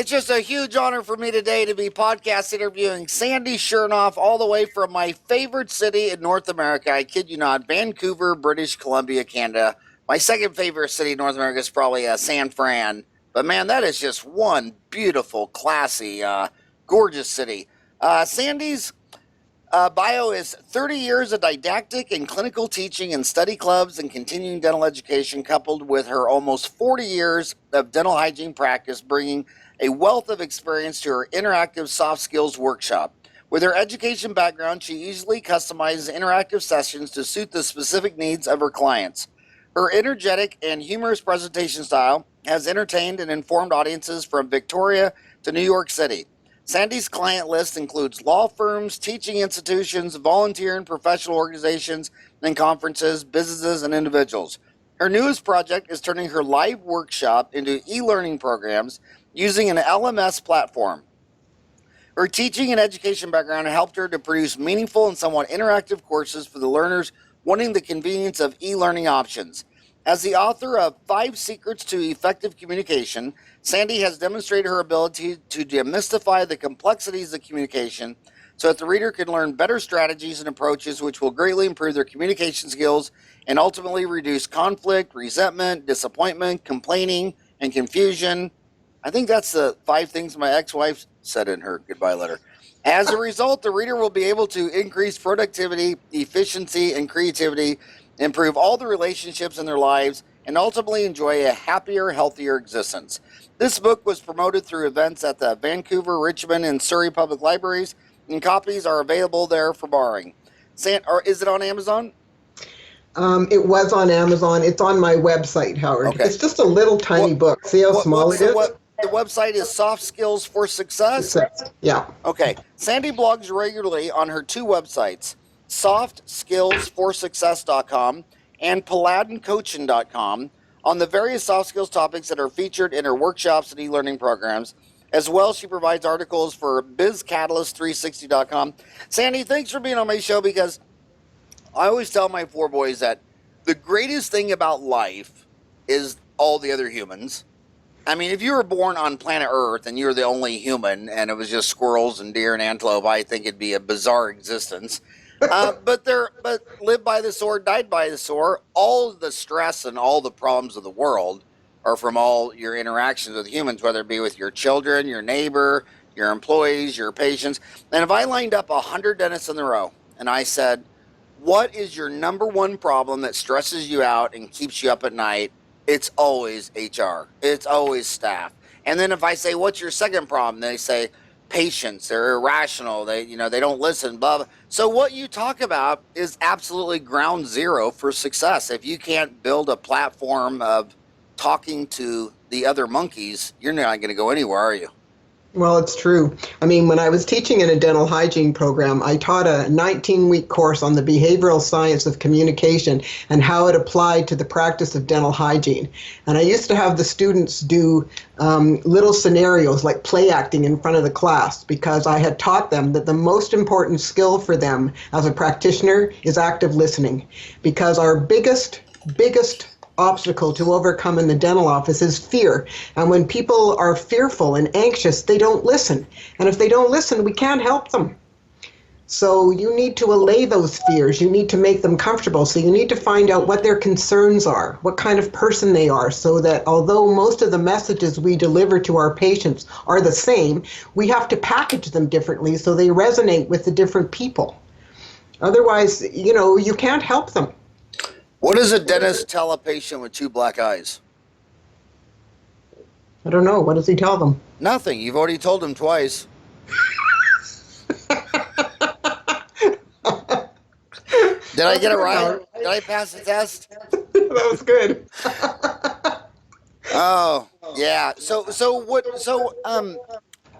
It's just a huge honor for me today to be podcast interviewing Sandy Chernoff all the way from my favorite city in North America. I kid you not, Vancouver, British Columbia, Canada. My second favorite city in North America is probably San Fran. But man, that is just one beautiful, classy, gorgeous city. Sandy's bio is 30 years of didactic and clinical teaching in study clubs and continuing dental education, coupled with her almost 40 years of dental hygiene practice, bringing a wealth of experience to her interactive soft skills workshop. With her education background, she easily customizes interactive sessions to suit the specific needs of her clients. Her energetic and humorous presentation style has entertained and informed audiences from Victoria to New York City. Sandy's client list includes law firms, teaching institutions, volunteer and professional organizations and conferences, businesses, and individuals. Her newest project is turning her live workshop into e-learning programs using an LMS platform. Her teaching and education background helped her to produce meaningful and somewhat interactive courses for the learners wanting the convenience of e-learning options. As the author of 5 Secrets to Effective Communication, Sandy has demonstrated her ability to demystify the complexities of communication so that the reader can learn better strategies and approaches which will greatly improve their communication skills and ultimately reduce conflict, resentment, disappointment, complaining, and confusion. I think that's the 5 things my ex-wife said in her goodbye letter. As a result, the reader will be able to increase productivity, efficiency, and creativity, improve all the relationships in their lives, and ultimately enjoy a happier, healthier existence. This book was promoted through events at the Vancouver, Richmond, and Surrey Public Libraries, and copies are available there for borrowing. Is it on Amazon? It was on Amazon. It's on my website, Howard. Okay. It's just a little tiny book. See how small it is? The website is Soft Skills for Success? Yeah. Okay. Sandy blogs regularly on her 2 websites, softskillsforsuccess.com and paladincoaching.com, on the various soft skills topics that are featured in her workshops and e-learning programs. As well, she provides articles for bizcatalyst360.com. Sandy, thanks for being on my show, because I always tell my 4 boys that the greatest thing about life is all the other humans. I mean, if you were born on planet Earth and you were the only human and it was just squirrels and deer and antelope, I think it'd be a bizarre existence. But live by the sword, died by the sword. All the stress and all the problems of the world are from all your interactions with humans, whether it be with your children, your neighbor, your employees, your patients. And if I lined up 100 dentists in a row and I said, what is your number 1 problem that stresses you out and keeps you up at night? It's always HR. It's always staff. And then if I say, what's your second problem? They say, patients. They're irrational. They don't listen, blah, blah. So what you talk about is absolutely ground zero for success. If you can't build a platform of talking to the other monkeys, you're not going to go anywhere, are you? Well, it's true. I mean, when I was teaching in a dental hygiene program, I taught a 19-week course on the behavioral science of communication and how it applied to the practice of dental hygiene. And I used to have the students do little scenarios like play acting in front of the class, because I had taught them that the most important skill for them as a practitioner is active listening. Because our biggest obstacle to overcome in the dental office is fear. And when people are fearful and anxious, they don't listen. And if they don't listen, we can't help them. So you need to allay those fears. You need to make them comfortable. So you need to find out what their concerns are, what kind of person they are, so that although most of the messages we deliver to our patients are the same, we have to package them differently so they resonate with the different people. Otherwise, you can't help them. What does a dentist tell a patient with 2 black eyes? I don't know. What does he tell them? Nothing. You've already told him twice. Did I get it right? Did I pass the test? That was good. Oh, yeah. So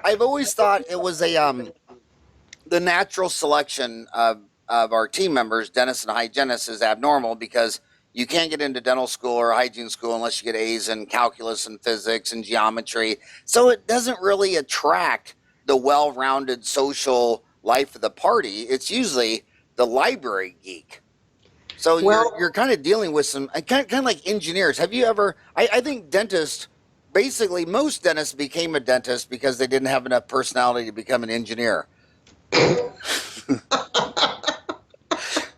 I've always thought it was the natural selection of our team members, dentists and hygienists, is abnormal, because you can't get into dental school or hygiene school unless you get A's in calculus and physics and geometry. So it doesn't really attract the well-rounded social life of the party. It's usually the library geek. So you're kind of dealing with some kind of like engineers. Have you ever? I think dentists basically most dentists became a dentist because they didn't have enough personality to become an engineer.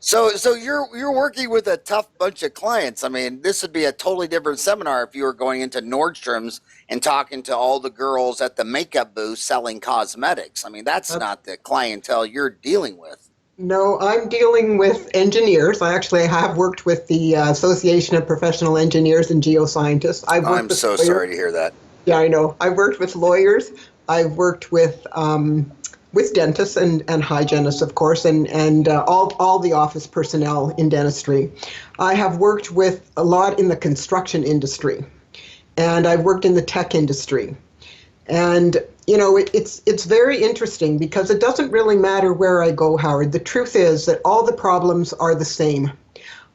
So you're working with a tough bunch of clients. I mean, this would be a totally different seminar if you were going into Nordstrom's and talking to all the girls at the makeup booth selling cosmetics. I mean, that's not the clientele you're dealing with. No, I'm dealing with engineers. I actually have worked with the Association of Professional Engineers and Geoscientists. I've worked I'm so sorry to hear that. Yeah, I know. I've worked with lawyers. I've worked with dentists and hygienists, of course, and all the office personnel in dentistry. I have worked with a lot in the construction industry, and I've worked in the tech industry. And it's very interesting because it doesn't really matter where I go, Howard. The truth is that all the problems are the same.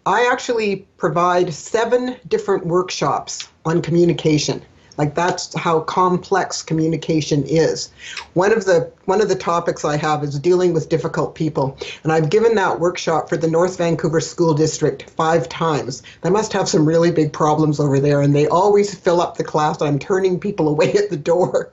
I actually provide 7 different workshops on communication. Like, that's how complex communication is. One of the topics I have is dealing with difficult people, and I've given that workshop for the North Vancouver School District 5 times. They must have some really big problems over there, and they always fill up the class, and I'm turning people away at the door.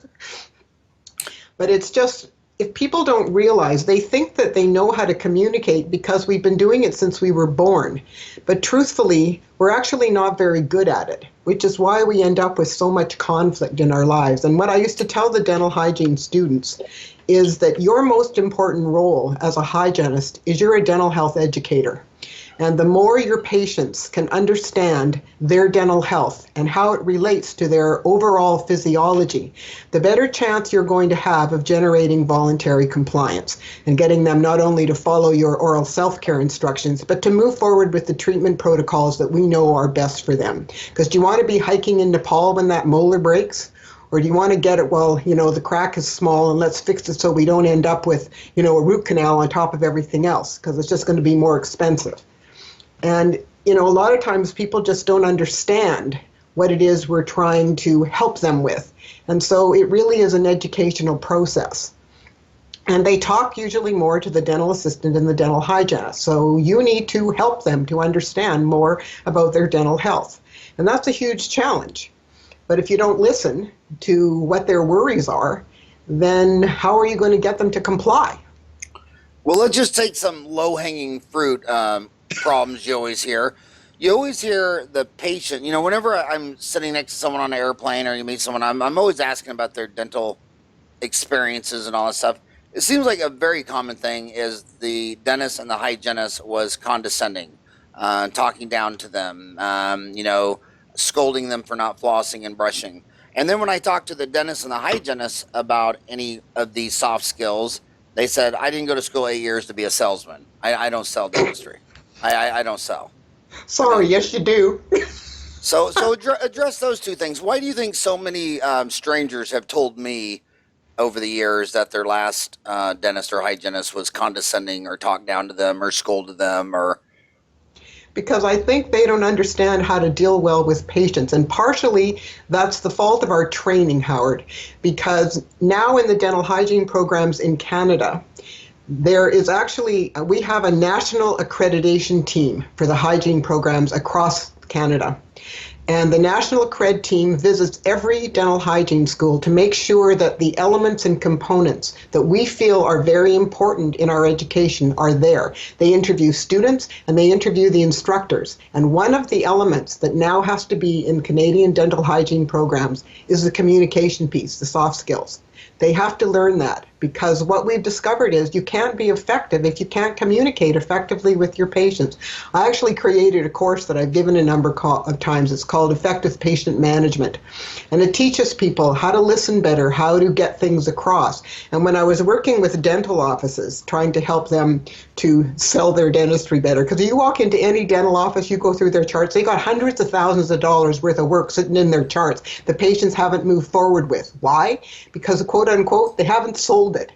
But it's just, if people don't realize, they think that they know how to communicate because we've been doing it since we were born. But truthfully, we're actually not very good at it, which is why we end up with so much conflict in our lives. And what I used to tell the dental hygiene students is that your most important role as a hygienist is you're a dental health educator. And the more your patients can understand their dental health and how it relates to their overall physiology, the better chance you're going to have of generating voluntary compliance and getting them not only to follow your oral self-care instructions, but to move forward with the treatment protocols that we know are best for them. Because do you want to be hiking in Nepal when that molar breaks? Or do you want to get it, well, the crack is small and let's fix it so we don't end up with, a root canal on top of everything else, because it's just going to be more expensive. And, a lot of times people just don't understand what it is we're trying to help them with. And so it really is an educational process. And they talk usually more to the dental assistant and the dental hygienist. So you need to help them to understand more about their dental health. And that's a huge challenge. But if you don't listen to what their worries are, then how are you going to get them to comply? Well, let's just take some low-hanging fruit problems you always hear. You always hear the patient, whenever I'm sitting next to someone on an airplane or you meet someone, I'm always asking about their dental experiences and all that stuff. It seems like a very common thing is the dentist and the hygienist was condescending, talking down to them, scolding them for not flossing and brushing. And then when I talked to the dentist and the hygienist about any of these soft skills, they said, I didn't go to school 8 years to be a salesman. I don't sell dentistry. I don't sell. Sorry, yes you do. So address those two things. Why do you think so many strangers have told me over the years that their last dentist or hygienist was condescending or talked down to them or scolded them? Because I think they don't understand how to deal well with patients. And partially that's the fault of our training, Howard, because now in the dental hygiene programs in Canada, there is actually, we have a national accreditation team for the hygiene programs across Canada. And the National Accred team visits every dental hygiene school to make sure that the elements and components that we feel are very important in our education are there. They interview students and they interview the instructors. And one of the elements that now has to be in Canadian dental hygiene programs is the communication piece, the soft skills. They have to learn that, because what we've discovered is you can't be effective if you can't communicate effectively with your patients. I actually created a course that I've given a number of times. It's called Effective Patient Management. And it teaches people how to listen better, how to get things across. And when I was working with dental offices, trying to help them to sell their dentistry better, because you walk into any dental office, you go through their charts, they got hundreds of thousands of dollars worth of work sitting in their charts the patients haven't moved forward with. Why? Because, quote unquote, they haven't sold it.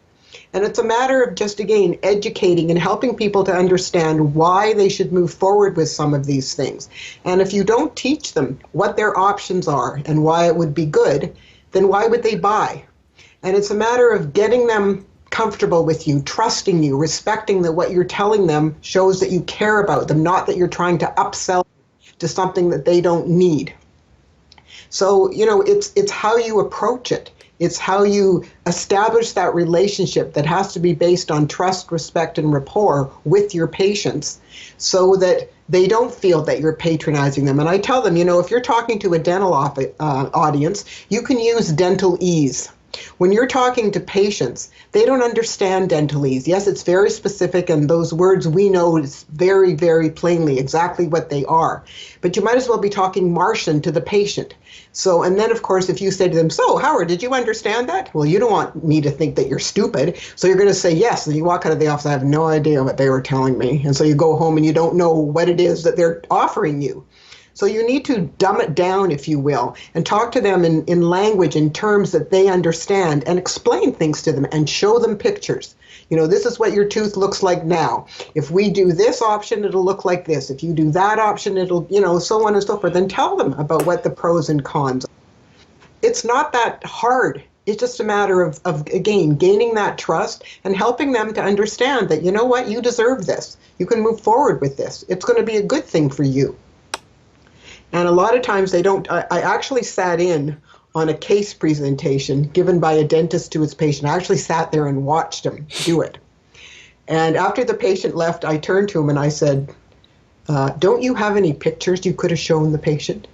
And it's a matter of just, again, educating and helping people to understand why they should move forward with some of these things. And if you don't teach them what their options are and why it would be good, then why would they buy? And it's a matter of getting them comfortable with you, trusting you, respecting that what you're telling them shows that you care about them, not that you're trying to upsell to something that they don't need. So, it's how you approach it. It's how you establish that relationship that has to be based on trust, respect, and rapport with your patients so that they don't feel that you're patronizing them. And I tell them, if you're talking to a dental audience, you can use dental ease. When you're talking to patients, they don't understand dentalese. Yes, it's very specific, and those words we know is very, very plainly exactly what they are. But you might as well be talking Martian to the patient. So, and then of course, if you say to them, so Howard, did you understand that? Well, you don't want me to think that you're stupid. So you're going to say yes. And you walk out of the office, I have no idea what they were telling me. And so you go home and you don't know what it is that they're offering you. So you need to dumb it down, if you will, and talk to them in language, in terms that they understand, and explain things to them and show them pictures. This is what your tooth looks like now. If we do this option, it'll look like this. If you do that option, it'll, so on and so forth. And tell them about what the pros and cons are. It's not that hard. It's just a matter of again, gaining that trust and helping them to understand that, you deserve this. You can move forward with this. It's going to be a good thing for you. And a lot of times they don't. I actually sat in on a case presentation given by a dentist to his patient. I actually sat there and watched him do it. And after the patient left, I turned to him and I said, don't you have any pictures you could have shown the patient?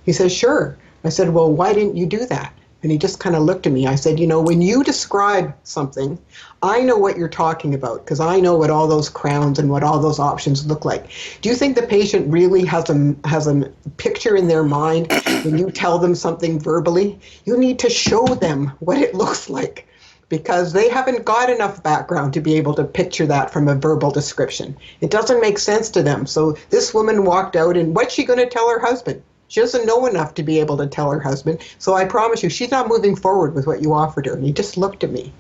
He said, sure. I said, well, why didn't you do that? And he just kind of looked at me. I said, when you describe something, I know what you're talking about because I know what all those crowns and what all those options look like. Do you think the patient really has a picture in their mind when you tell them something verbally? You need to show them what it looks like because they haven't got enough background to be able to picture that from a verbal description. It doesn't make sense to them. So this woman walked out, and what's she going to tell her husband? She doesn't know enough to be able to tell her husband. So I promise you, she's not moving forward with what you offered her. And he just looked at me.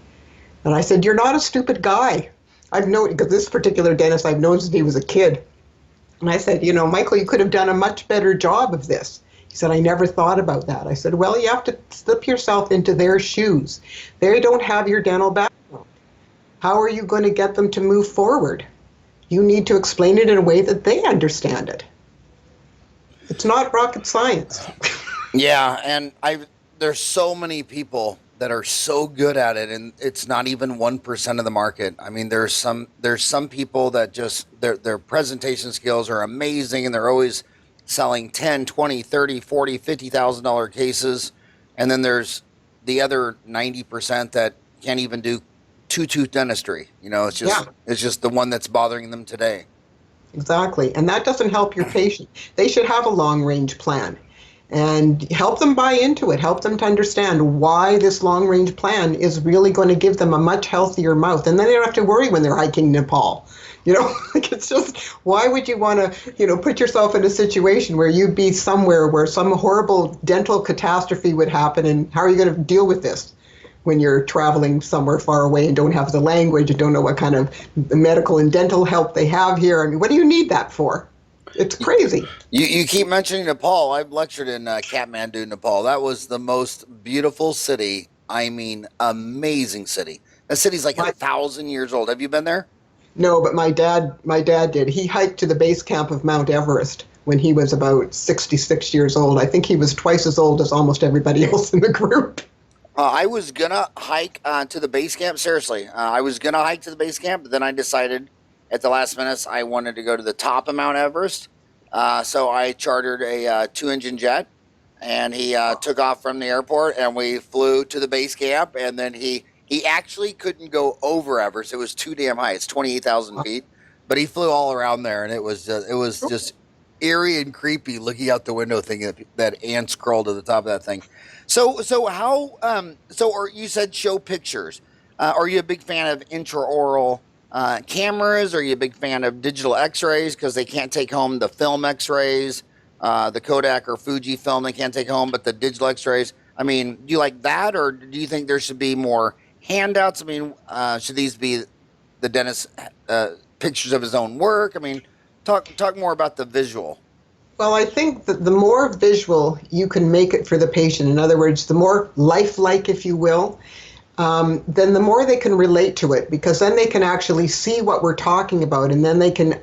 And I said, you're not a stupid guy. I've known, because this particular dentist I've known since he was a kid. And I said, Michael, you could have done a much better job of this. He said, I never thought about that. I said, well, you have to slip yourself into their shoes. They don't have your dental background. How are you going to get them to move forward? You need to explain it in a way that they understand it. It's not rocket science. Yeah, and there's so many people that are so good at it, and it's not even 1% of the market. I mean, there's some people that just their presentation skills are amazing, and they're always selling 10, 20, 30, 40, $50,000 cases. And then there's the other 90% that can't even do two-tooth dentistry. It's just the one that's bothering them today. Exactly. And that doesn't help your patient. They should have a long-range plan and help them buy into it. Help them to understand why this long-range plan is really going to give them a much healthier mouth. And then they don't have to worry when they're hiking Nepal. It's just, why would you want to, put yourself in a situation where you'd be somewhere where some horrible dental catastrophe would happen, and how are you going to deal with this when you're traveling somewhere far away and don't have the language and don't know what kind of medical and dental help they have here? I mean, what do you need that for? It's crazy. You keep mentioning Nepal. I've lectured in Kathmandu, Nepal. That was the most beautiful city. I mean, amazing city. That city's like 1,000 years old. Have you been there? No, but my dad did. He hiked to the base camp of Mount Everest when he was about 66 years old. I think he was twice as old as almost everybody else in the group. I was going to hike to the base camp. Seriously, I was going to hike to the base camp, but then I decided at the last minute I wanted to go to the top of Mount Everest. So I chartered a 2-engine jet, and he took off from the airport, and we flew to the base camp. And then he actually couldn't go over Everest. It was too damn high. It's 28,000 feet. But he flew all around there, and it was just eerie and creepy looking out the window thinking that ants crawled to the top of that thing. So how or you said show pictures. Are you a big fan of intraoral cameras? Are you a big fan of digital x-rays because they can't take home the film x-rays, the Kodak or Fuji film they can't take home, but the digital x-rays? I mean, do you like that, or do you think there should be more handouts? I mean, should these be the dentist pictures of his own work? I mean, talk more about the visual. Well, I think that the more visual you can make it for the patient, in other words, the more lifelike, if you will, then the more they can relate to it, because then they can actually see what we're talking about, and then they can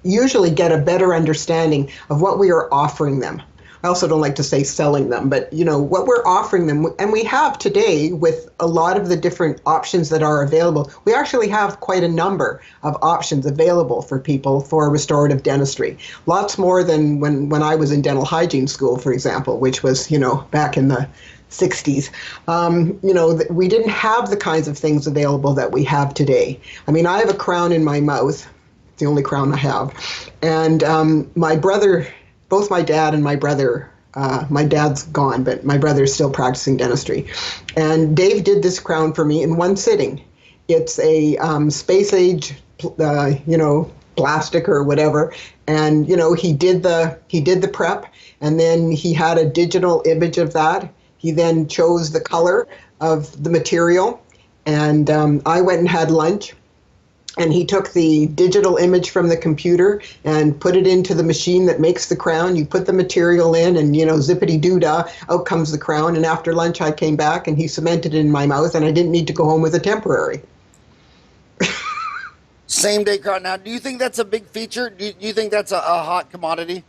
usually get a better understanding of what we are offering them. I also don't like to say selling them, but what we're offering them, and we have today with a lot of the different options that are available, we actually have quite a number of options available for people for restorative dentistry. Lots more than when I was in dental hygiene school, for example, which was, back in the 60s. We didn't have the kinds of things available that we have today. I mean, I have a crown in my mouth, the only crown I have, and my brother, both my dad and my brother, my dad's gone, but my brother's still practicing dentistry. And Dave did this crown for me in one sitting. It's a space age, plastic or whatever. And, he did the prep, and then he had a digital image of that. He then chose the color of the material, and I went and had lunch. And he took the digital image from the computer and put it into the machine that makes the crown. You put the material in and, zippity-doo-dah, out comes the crown. And after lunch, I came back and he cemented it in my mouth, and I didn't need to go home with a temporary. Same day crown. Now, do you think that's a big feature? Do you think that's a hot commodity?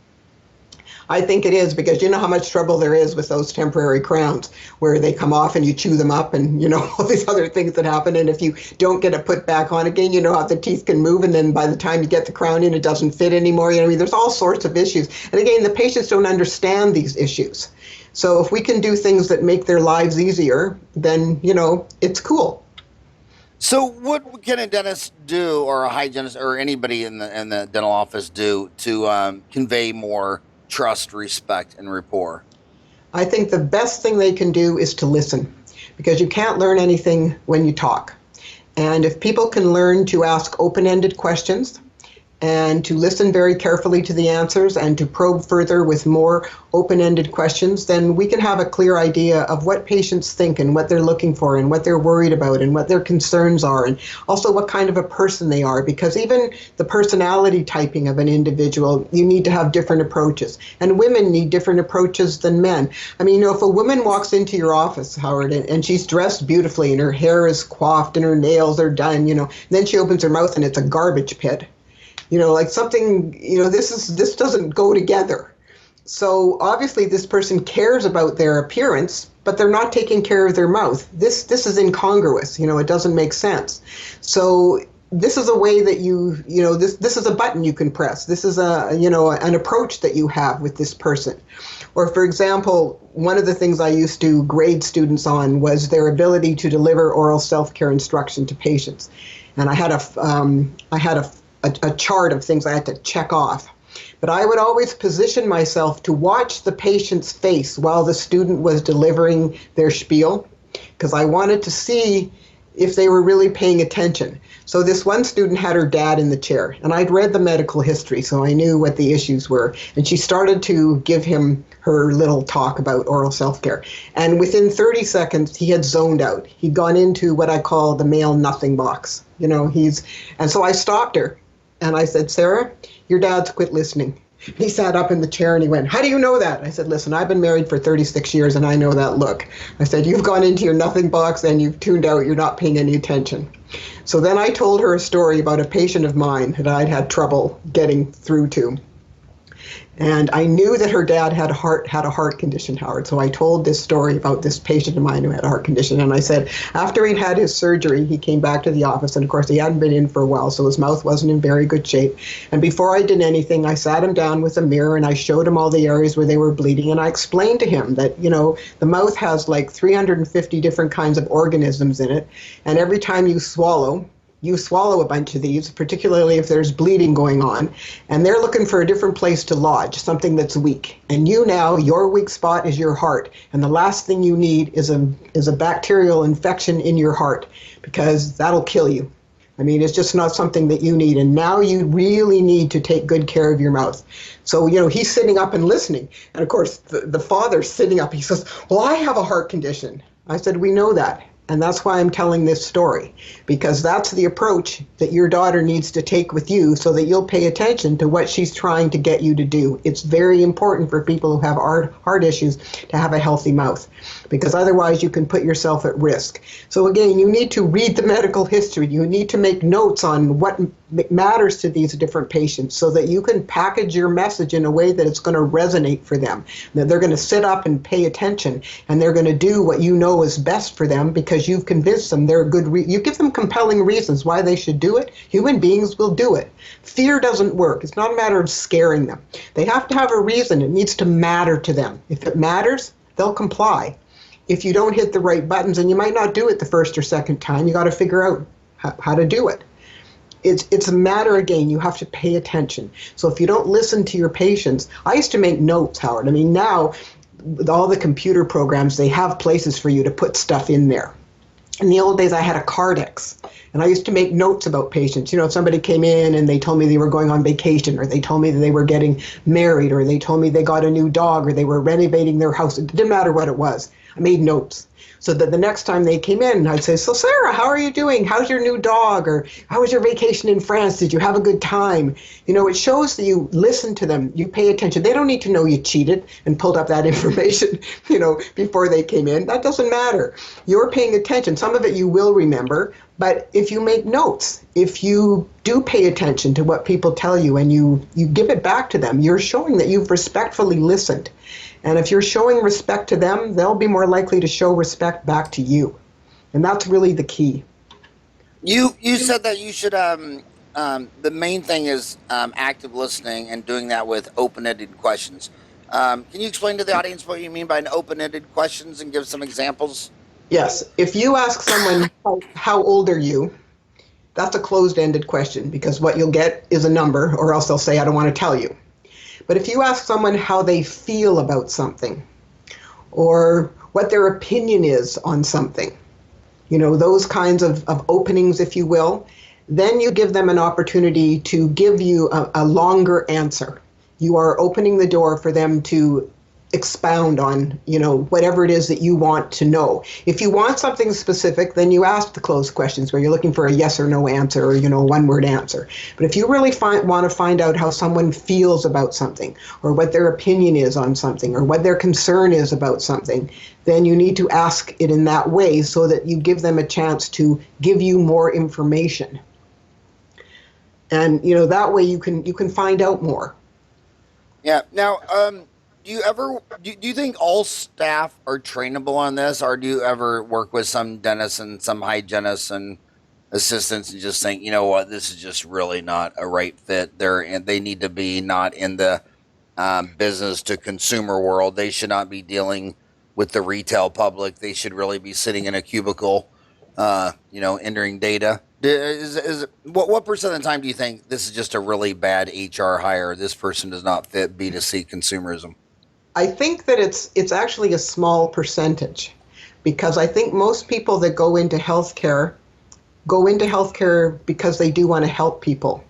I think it is, because you know how much trouble there is with those temporary crowns where they come off and you chew them up and, all these other things that happen. And if you don't get it put back on again, you know how the teeth can move. And then by the time you get the crown in, it doesn't fit anymore. There's all sorts of issues. And again, the patients don't understand these issues. So if we can do things that make their lives easier, then, it's cool. So what can a dentist do, or a hygienist, or anybody in the dental office do to convey more trust, respect, and rapport? I think the best thing they can do is to listen, because you can't learn anything when you talk. And if people can learn to ask open-ended questions and to listen very carefully to the answers and to probe further with more open-ended questions, then we can have a clear idea of what patients think and what they're looking for and what they're worried about and what their concerns are, and also what kind of a person they are, because even the personality typing of an individual, you need to have different approaches. And women need different approaches than men. I mean, if a woman walks into your office, Howard, and she's dressed beautifully and her hair is coiffed and her nails are done, then she opens her mouth and it's a garbage pit. Like something, this doesn't go together. So obviously this person cares about their appearance, but they're not taking care of their mouth. This is incongruous, it doesn't make sense. So this is a way that this is a button you can press. This is an approach that you have with this person. Or for example, one of the things I used to grade students on was their ability to deliver oral self-care instruction to patients. And I had a chart of things I had to check off. But I would always position myself to watch the patient's face while the student was delivering their spiel, because I wanted to see if they were really paying attention. So this one student had her dad in the chair, and I'd read the medical history, so I knew what the issues were. And she started to give him her little talk about oral self-care. And within 30 seconds, he had zoned out. He'd gone into what I call the male nothing box. And so I stopped her. And I said, Sarah, your dad's quit listening. He sat up in the chair and he went, how do you know that? I said, listen, I've been married for 36 years and I know that look. I said, you've gone into your nothing box and you've tuned out. You're not paying any attention. So then I told her a story about a patient of mine that I'd had trouble getting through to. And I knew that her dad had a heart condition, Howard. So I told this story about this patient of mine who had a heart condition. And I said, after he'd had his surgery, he came back to the office. And of course, he hadn't been in for a while, so his mouth wasn't in very good shape. And before I did anything, I sat him down with a mirror and I showed him all the areas where they were bleeding. And I explained to him that, the mouth has like 350 different kinds of organisms in it. And every time you swallow a bunch of these, particularly if there's bleeding going on, and they're looking for a different place to lodge, something that's weak. And your weak spot is your heart. And the last thing you need is a bacterial infection in your heart, because that'll kill you. I mean, it's just not something that you need. And now you really need to take good care of your mouth. So, he's sitting up and listening. And of course, the father's sitting up. He says, well, I have a heart condition. I said, we know that. And that's why I'm telling this story, because that's the approach that your daughter needs to take with you so that you'll pay attention to what she's trying to get you to do. It's very important for people who have heart issues to have a healthy mouth, because otherwise you can put yourself at risk. So again, you need to read the medical history. You need to make notes on what matters to these different patients, so that you can package your message in a way that it's going to resonate for them, that they're going to sit up and pay attention, and they're going to do what you know is best for them because you've convinced them they're good. You give them compelling reasons why they should do it. Human beings will do it. Fear doesn't work. It's not a matter of scaring them. They have to have a reason. It needs to matter to them. If it matters, they'll comply. If you don't hit the right buttons, and you might not do it the first or second time, you got to figure out how to do it. It's a matter, again, you have to pay attention. So if you don't listen to your patients, I used to make notes, Howard. I mean, now with all the computer programs, they have places for you to put stuff in there. In the old days, I had a Cardex, and I used to make notes about patients. You know, if somebody came in and they told me they were going on vacation, or they told me that they were getting married, or they told me they got a new dog, or they were renovating their house, it didn't matter what it was. I made notes so that the next time they came in, I'd say, so Sarah, how are you doing? How's your new dog? Or how was your vacation in France? Did you have a good time? You know, it shows that you listen to them, you pay attention. They don't need to know you cheated and pulled up that information, you know, before they came in. That doesn't matter. You're paying attention. Some of it you will remember, but if you make notes, if you do pay attention to what people tell you and you give it back to them, you're showing that you've respectfully listened. And if you're showing respect to them, they'll be more likely to show respect back to you. And that's really the key. You said that you should, the main thing is active listening and doing that with open-ended questions. Can you explain to the audience what you mean by an open-ended questions and give some examples? Yes. If you ask someone, how old are you? That's a closed-ended question, because what you'll get is a number, or else they'll say, I don't want to tell you. But if you ask someone how they feel about something, or what their opinion is on something, you know, those kinds of openings, if you will, then you give them an opportunity to give you a longer answer. You are opening the door for them to expound on, you know, whatever it is that you want to know. If you want something specific, then you ask the closed questions where you're looking for a yes or no answer, or, you know, one-word answer. But if you really want to find out how someone feels about something, or what their opinion is on something, or what their concern is about something, then you need to ask it in that way so that you give them a chance to give you more information. And, you know, that way you can find out more. Yeah. Now, do you think all staff are trainable on this, or do you ever work with some dentists and some hygienists and assistants and just think, you know what, this is just really not a right fit? They need to be not in the business to consumer world. They should not be dealing with the retail public. They should really be sitting in a cubicle, you know, entering data. What percent of the time do you think this is just a really bad HR hire? This person does not fit B2C consumerism. I think that it's actually a small percentage, because I think most people that go into healthcare because they do want to help people.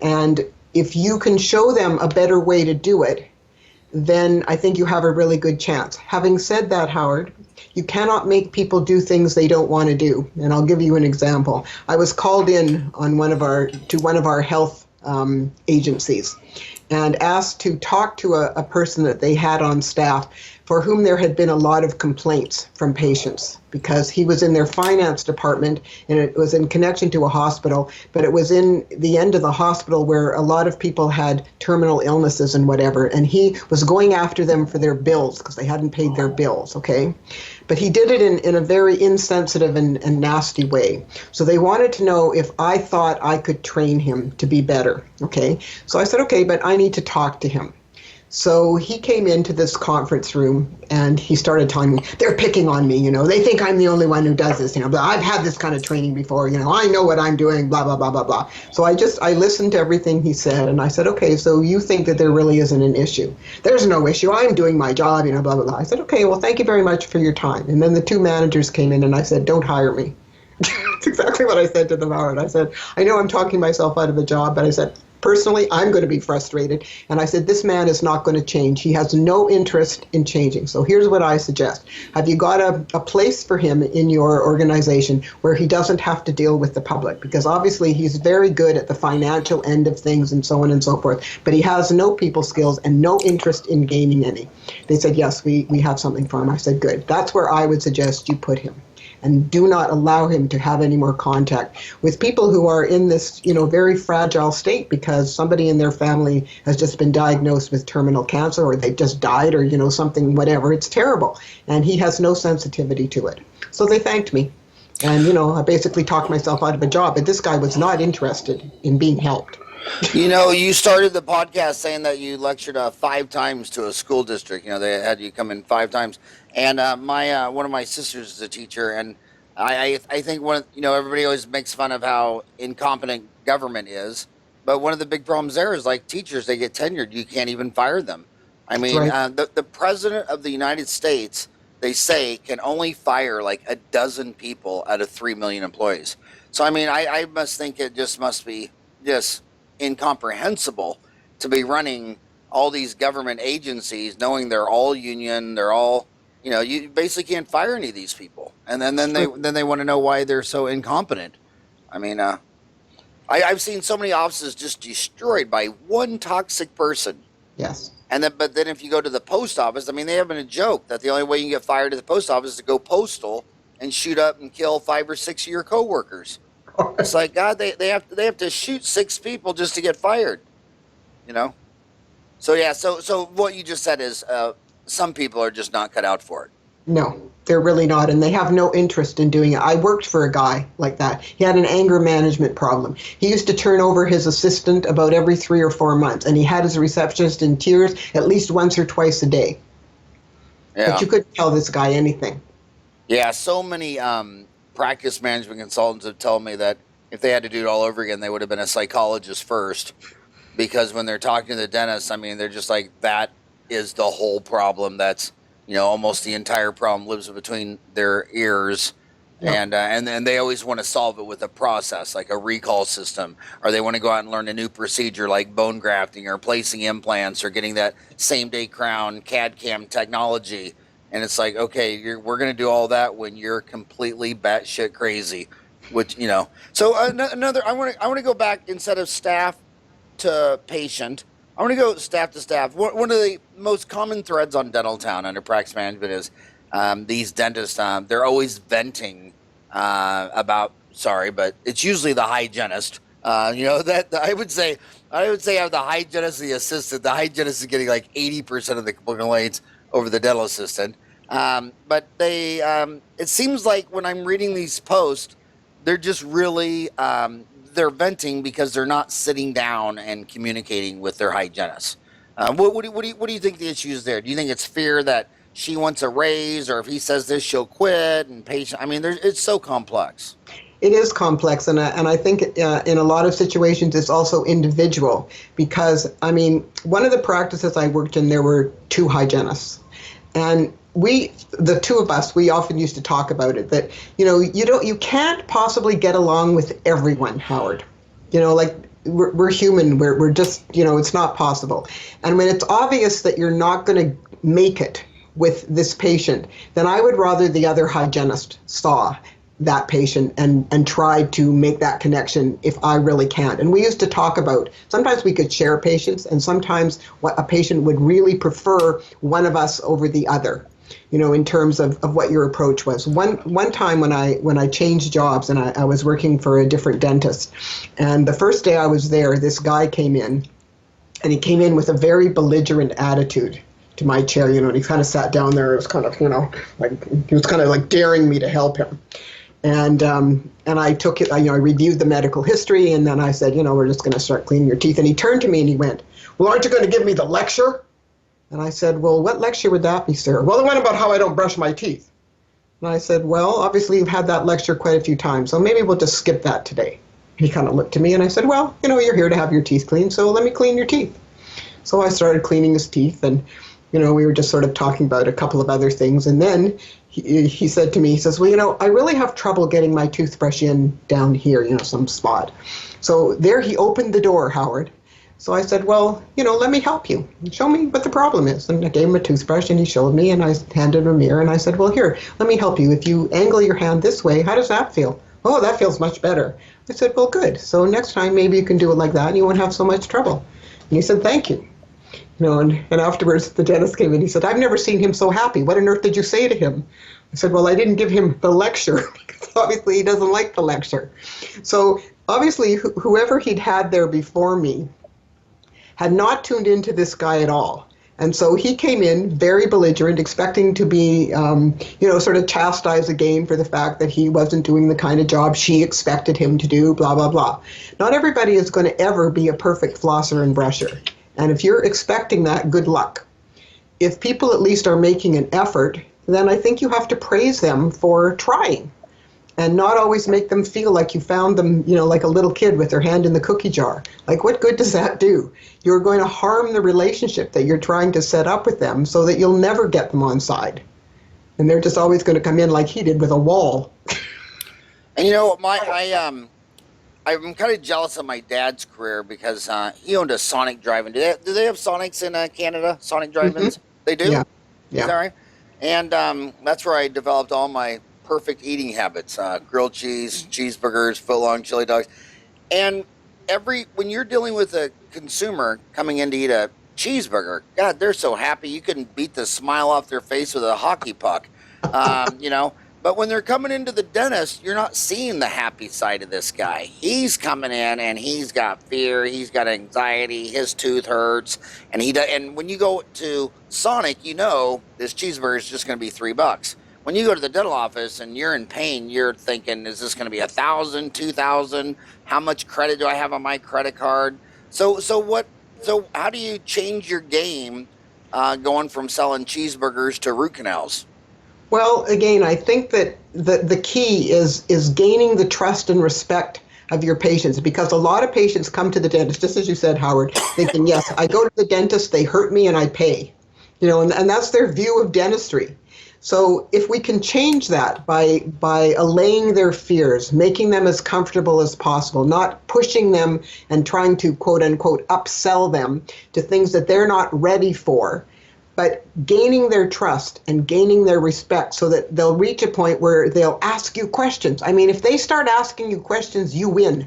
And if you can show them a better way to do it, then I think you have a really good chance. Having said that, Howard, you cannot make people do things they don't want to do. And I'll give you an example. I was called in on one of our health agencies, and asked to talk to a person that they had on staff for whom there had been a lot of complaints from patients, because he was in their finance department, and it was in connection to a hospital, but it was in the end of the hospital where a lot of people had terminal illnesses and whatever, and he was going after them for their bills because they hadn't paid their bills, okay? But he did it in a very insensitive and nasty way. So they wanted to know if I thought I could train him to be better, okay? So I said, okay, but I need to talk to him. So he came into this conference room and he started telling me, they're picking on me, you know, they think I'm the only one who does this, you know, but I've had this kind of training before, you know, I know what I'm doing, blah, blah, blah, blah, blah. So I listened to everything he said, and I said, okay, so you think that there really isn't an issue? There's no issue. I'm doing my job, you know, blah, blah, blah. I said, okay, well, thank you very much for your time. And then the two managers came in and I said, don't hire me. That's exactly what I said to them, Howard. I said, I know I'm talking myself out of a job, but I said, personally, I'm going to be frustrated. And I said, this man is not going to change. He has no interest in changing. So here's what I suggest. Have you got a place for him in your organization where he doesn't have to deal with the public? Because obviously he's very good at the financial end of things and so on and so forth, but he has no people skills and no interest in gaining any. They said, yes, we have something for him. I said, good. That's where I would suggest you put him. and do not allow him to have any more contact with people who are in this, very fragile state because somebody in their family has just been diagnosed with terminal cancer, or they've just died, or, something, whatever. It's terrible. And he has no sensitivity to it. So they thanked me. And, I basically talked myself out of a job, but this guy was not interested in being helped. You started the podcast saying that you lectured 5 times to a school district. They had you come in 5 times. And my one of my sisters is a teacher, and I think everybody always makes fun of how incompetent government is, but one of the big problems there is like teachers, they get tenured, you can't even fire them. I mean, right. The president of the United States, they say, can only fire like a dozen people out of 3 million employees. So I mean, I must think it just must be just incomprehensible to be running all these government agencies knowing they're all union, they're all, you basically can't fire any of these people, and then they want to know why they're so incompetent. I mean, I've seen so many offices just destroyed by one toxic person. Yes. But then if you go to the post office, I mean, they have a joke that the only way you can get fired at the post office is to go postal and shoot up and kill 5 or 6 of your coworkers. It's like, God, they have to shoot 6 people just to get fired, So yeah, so what you just said is some people are just not cut out for it. No, they're really not, and they have no interest in doing it. I worked for a guy like that. He had an anger management problem. He used to turn over his assistant about every 3 or 4 months, and he had his receptionist in tears at least once or twice a day. Yeah. But you couldn't tell this guy anything. Yeah, so many practice management consultants have told me that if they had to do it all over again, they would have been a psychologist first, because when they're talking to the dentist, I mean, they're just like, that is the whole problem. That's, almost the entire problem lives between their ears. Yeah. And they always want to solve it with a process, like a recall system, or they want to go out and learn a new procedure like bone grafting or placing implants or getting that same-day crown CAD/CAM technology. And it's like, okay, we're going to do all that when you're completely batshit crazy, which, So I want to go back, instead of staff to patient, I want to go staff to staff. One of the most common threads on Dental Town under practice management is these dentists, they're always venting about, but it's usually the hygienist. That I would say of the hygienist, the assistant, the hygienist is getting like 80% of the complaints over the dental assistant. But they, it seems like when I'm reading these posts, they're just really, they're venting because they're not sitting down and communicating with their hygienist. What do you think the issue is there? Do you think it's fear that she wants a raise, or if he says this, she'll quit? And patient, I mean, it's so complex. It is complex, and I think in a lot of situations it's also individual, because, I mean, one of the practices I worked in, there were 2 hygienists. And the 2 of us, we often used to talk about it, that, you can't possibly get along with everyone, Howard. Like, we're human, we're just, it's not possible. And when it's obvious that you're not going to make it with this patient, then I would rather the other hygienist saw that patient and tried to make that connection if I really can't. And we used to talk about, sometimes we could share patients, and sometimes what a patient would really prefer one of us over the other, in terms of what your approach was. One time when I changed jobs and I was working for a different dentist, and the first day I was there, this guy came in, and he came in with a very belligerent attitude to my chair, and he kind of sat down there. It was kind of, like, he was kind of like daring me to help him. And I took it, I reviewed the medical history, and then I said, we're just going to start cleaning your teeth. And he turned to me and he went, "Well, aren't you going to give me the lecture?" And I said, "Well, what lecture would that be, sir?" "Well, the one about how I don't brush my teeth." And I said, "Well, obviously you've had that lecture quite a few times, so maybe we'll just skip that today." He kind of looked at me and I said, "Well, you're here to have your teeth cleaned, so let me clean your teeth." So I started cleaning his teeth, and we were just sort of talking about a couple of other things. And then he said to me, he says, "Well, I really have trouble getting my toothbrush in down here, some spot." So there he opened the door, Howard. So I said, "Well, let me help you. Show me what the problem is." And I gave him a toothbrush, and he showed me, and I handed him a mirror, and I said, "Well, here, let me help you. If you angle your hand this way, how does that feel?" "Oh, that feels much better." I said, "Well, good. So next time maybe you can do it like that, and you won't have so much trouble." And he said, "Thank you." And afterwards the dentist came in. He said, "I've never seen him so happy. What on earth did you say to him?" I said, "Well, I didn't give him the lecture because obviously he doesn't like the lecture." So obviously whoever he'd had there before me had not tuned into this guy at all. And so he came in very belligerent, expecting to be, sort of chastised again for the fact that he wasn't doing the kind of job she expected him to do, blah, blah, blah. Not everybody is going to ever be a perfect flosser and brusher. And if you're expecting that, good luck. If people at least are making an effort, then I think you have to praise them for trying and not always make them feel like you found them, like a little kid with their hand in the cookie jar. Like, what good does that do? You're going to harm the relationship that you're trying to set up with them so that you'll never get them on side. And they're just always going to come in like he did with a wall. And I'm kind of jealous of my dad's career because he owned a Sonic drive-in. Do they have Sonics in Canada? Sonic drive-ins? Mm-hmm. They do? Yeah. Is that right? And that's where I developed all my perfect eating habits, grilled cheese, cheeseburgers, footlong chili dogs. And when you're dealing with a consumer coming in to eat a cheeseburger, God, they're so happy. You can beat the smile off their face with a hockey puck, But when they're coming into the dentist, you're not seeing the happy side of this guy. He's coming in and he's got fear, he's got anxiety, his tooth hurts, and when you go to Sonic, this cheeseburger is just going to be $3. When you go to the dental office and you're in pain, you're thinking, is this going to be $1,000, $2,000? How much credit do I have on my credit card? So how do you change your game going from selling cheeseburgers to root canals? Well, again, I think that the key is gaining the trust and respect of your patients, because a lot of patients come to the dentist, just as you said, Howard, thinking, yes, I go to the dentist, they hurt me and I pay, and that's their view of dentistry. So if we can change that by allaying their fears, making them as comfortable as possible, not pushing them and trying to, quote unquote, upsell them to things that they're not ready for, but gaining their trust and gaining their respect so that they'll reach a point where they'll ask you questions. I mean, if they start asking you questions, you win.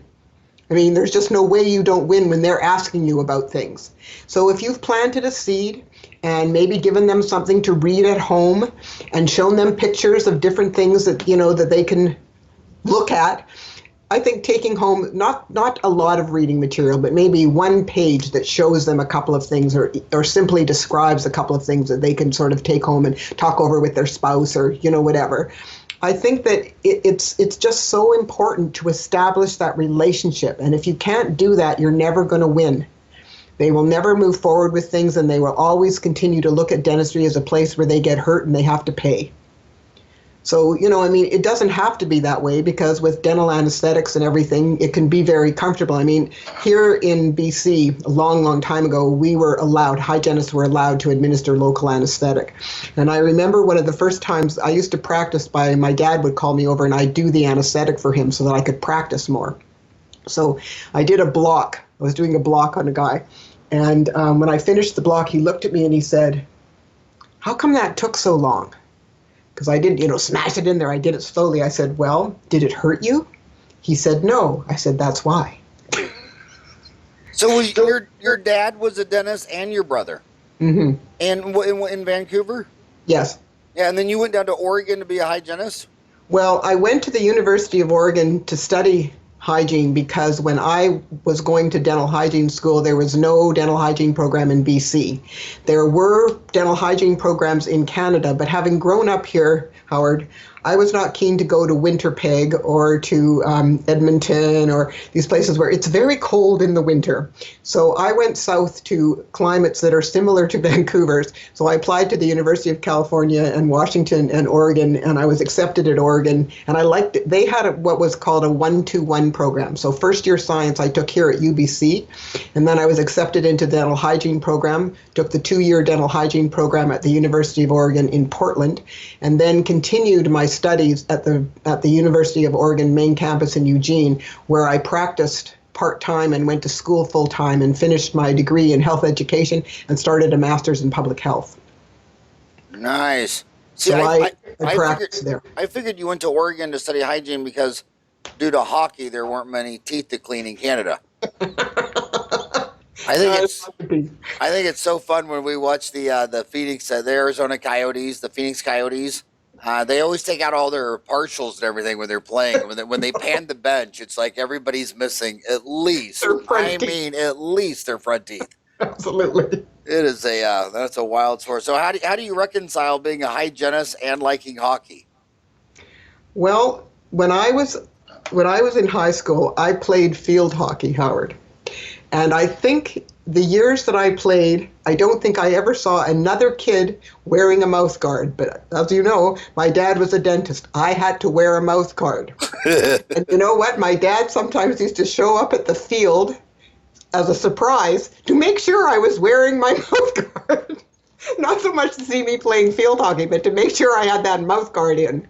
I mean, there's just no way you don't win when they're asking you about things. So if you've planted a seed and maybe given them something to read at home and shown them pictures of different things that, that they can look at, I think taking home not a lot of reading material, but maybe one page that shows them a couple of things or simply describes a couple of things that they can sort of take home and talk over with their spouse or, whatever. I think that it's just so important to establish that relationship. And if you can't do that, you're never going to win. They will never move forward with things, and they will always continue to look at dentistry as a place where they get hurt and they have to pay. So, it doesn't have to be that way, because with dental anesthetics and everything, it can be very comfortable. I mean, here in BC, a long, long time ago, hygienists were allowed to administer local anesthetic. And I remember one of the first times I used to practice my dad would call me over and I'd do the anesthetic for him so that I could practice more. So I did a block. I was doing a block on a guy. And when I finished the block, he looked at me and he said, "How come that took so long?" Because I didn't, smash it in there. I did it slowly. I said, "Well, did it hurt you?" He said, "No." I said, "That's why." So your dad was a dentist and your brother? Mm-hmm. And in Vancouver? Yes. Yeah, and then you went down to Oregon to be a hygienist? Well, I went to the University of Oregon to study hygiene because when I was going to dental hygiene school, there was no dental hygiene program in BC. There were dental hygiene programs in Canada, but having grown up here, Howard, I was not keen to go to Winnipeg or to Edmonton or these places where it's very cold in the winter. So I went south to climates that are similar to Vancouver's. So I applied to the University of California and Washington and Oregon, and I was accepted at Oregon. And I liked it. They had what was called a 1-2-1 program. So first year science I took here at UBC, and then I was accepted into the dental hygiene program, took the 2-year dental hygiene program at the University of Oregon in Portland, and then continued my studies at the University of Oregon main campus in Eugene, where I practiced part-time and went to school full-time and finished my degree in health education and started a master's in public health. Nice. See, so I practiced there. I figured you went to Oregon to study hygiene because due to hockey, there weren't many teeth to clean in Canada. I think Uh, it's I think it's so fun when we watch the Phoenix, the Arizona Coyotes, the Phoenix Coyotes. They always take out all their partials and everything when they're playing. When they pan the bench, it's like everybody's missing at least, their front I teeth. mean, at least their front teeth. Absolutely. It is that's a wild sport. So how do you reconcile being a hygienist and liking hockey? Well, when I was in high school, I played field hockey, Howard. And I think the years that I played, I don't think I ever saw another kid wearing a mouth guard. But as you know, my dad was a dentist. I had to wear a mouth guard. And you know what? My dad sometimes used to show up at the field as a surprise to make sure I was wearing my mouth guard. Not so much to see me playing field hockey, but to make sure I had that mouth guard in.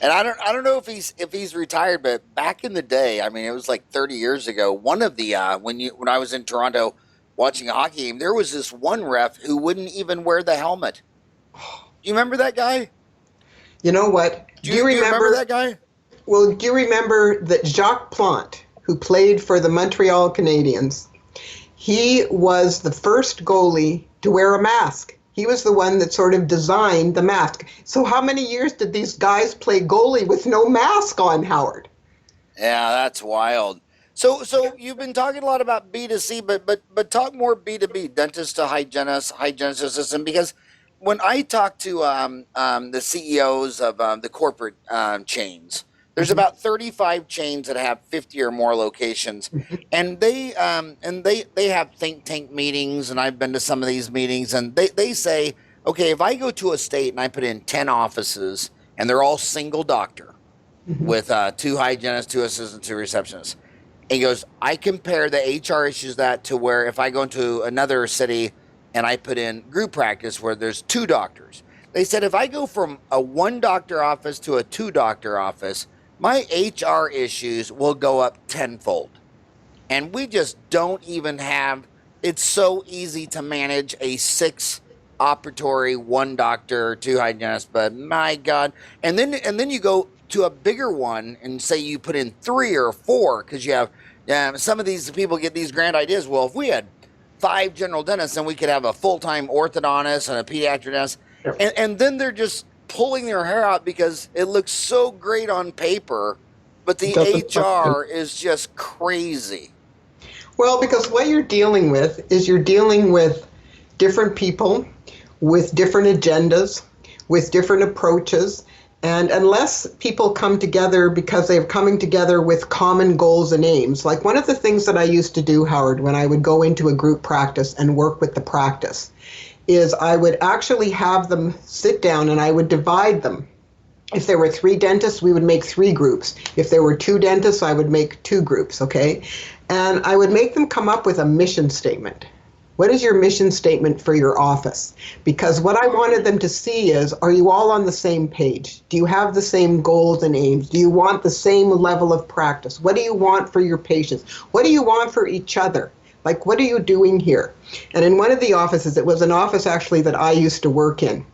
And I don't know if he's retired, but back in the day, I mean, it was like 30 years ago. One of the when I was in Toronto watching a hockey game, there was this one ref who wouldn't even wear the helmet. Do you remember that guy? You know what? Do you remember that guy? Well, do you remember that Jacques Plante, who played for the Montreal Canadiens, he was the first goalie to wear a mask. He was the one that sort of designed the mask. So how many years did these guys play goalie with no mask on, Howard? Yeah, that's wild. So you've been talking a lot about B2C, but talk more B2B, dentist to hygienist, hygienist assistant, because when I talk to the CEOs of the corporate chains, there's about 35 chains that have 50 or more locations, and they have think tank meetings, and I've been to some of these meetings, and they say, okay, if I go to a state and I put in 10 offices, and they're all single doctor with 2 hygienists, 2 assistants, 2 receptionists. And he goes, I compare the HR issues that to where if I go into another city and I put in group practice where there's 2 doctors. They said if I go from a 1 doctor office to a 2 doctor office, my HR issues will go up tenfold. And we just don't even have, it's so easy to manage a 6 operatory, 1 doctor, 2 hygienists, but my God. And then you go to a bigger one and say you put in 3 or 4 because you have some of these people get these grand ideas. Well, if we had 5 general dentists, then we could have a full-time orthodontist and a pediatric dentist. Yep. And then they're just pulling their hair out because it looks so great on paper, but the HR is just crazy. Well, because what you're dealing with is you're dealing with different people with different agendas, with different approaches. And unless people come together because they're coming together with common goals and aims, like one of the things that I used to do, Howard, when I would go into a group practice and work with the practice, is I would actually have them sit down and I would divide them. If there were 3 dentists, we would make 3 groups. If there were 2 dentists, I would make 2 groups, okay? And I would make them come up with a mission statement. What is your mission statement for your office? Because what I wanted them to see is, are you all on the same page? Do you have the same goals and aims? Do you want the same level of practice? What do you want for your patients? What do you want for each other? Like, what are you doing here? And in one of the offices, it was an office actually that I used to work in.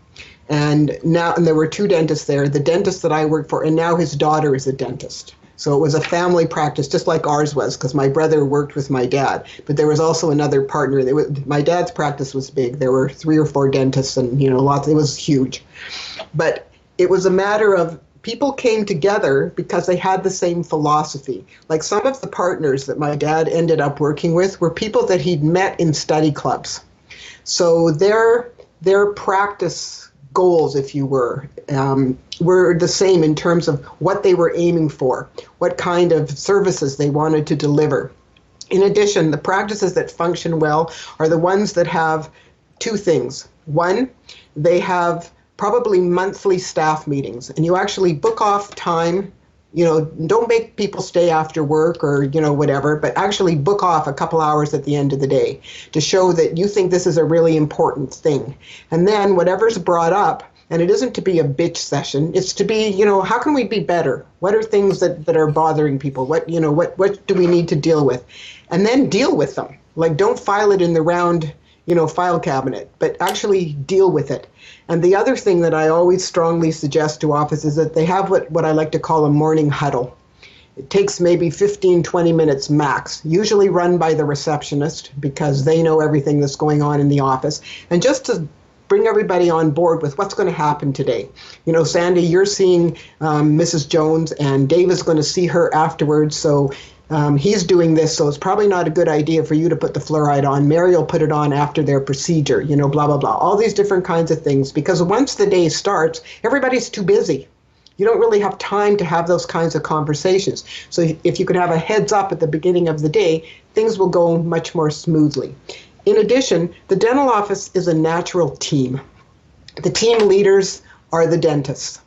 And there were 2 dentists there, the dentist that I worked for, and now his daughter is a dentist. So it was a family practice, just like ours was, because my brother worked with my dad. But there was also another partner. My dad's practice was big. There were 3 or 4 dentists and, lots. It was huge. But it was a matter of people came together because they had the same philosophy. Like some of the partners that my dad ended up working with were people that he'd met in study clubs. So their practice goals, if you were the same in terms of what they were aiming for, what kind of services they wanted to deliver. In addition, the practices that function well are the ones that have 2 things. One, they have probably monthly staff meetings, and you actually book off time. Don't make people stay after work or, whatever, but actually book off a couple hours at the end of the day to show that you think this is a really important thing. And then whatever's brought up, and it isn't to be a bitch session, it's to be, how can we be better? What are things that are bothering people? What do we need to deal with? And then deal with them. Like, don't file it in the round, file cabinet, but actually deal with it. And the other thing that I always strongly suggest to offices is that they have what I like to call a morning huddle. It takes maybe 15, 20 minutes max, usually run by the receptionist because they know everything that's going on in the office. And just to bring everybody on board with what's going to happen today. You know, Sandy, you're seeing Mrs. Jones, and Dave is going to see her afterwards. So he's doing this, so it's probably not a good idea for you to put the fluoride on. Mary will put it on after their procedure, you know, blah, blah, blah. All these different kinds of things, because once the day starts, everybody's too busy. You don't really have time to have those kinds of conversations. So if you could have a heads up at the beginning of the day, things will go much more smoothly. In addition, the dental office is a natural team. The team leaders are the dentists,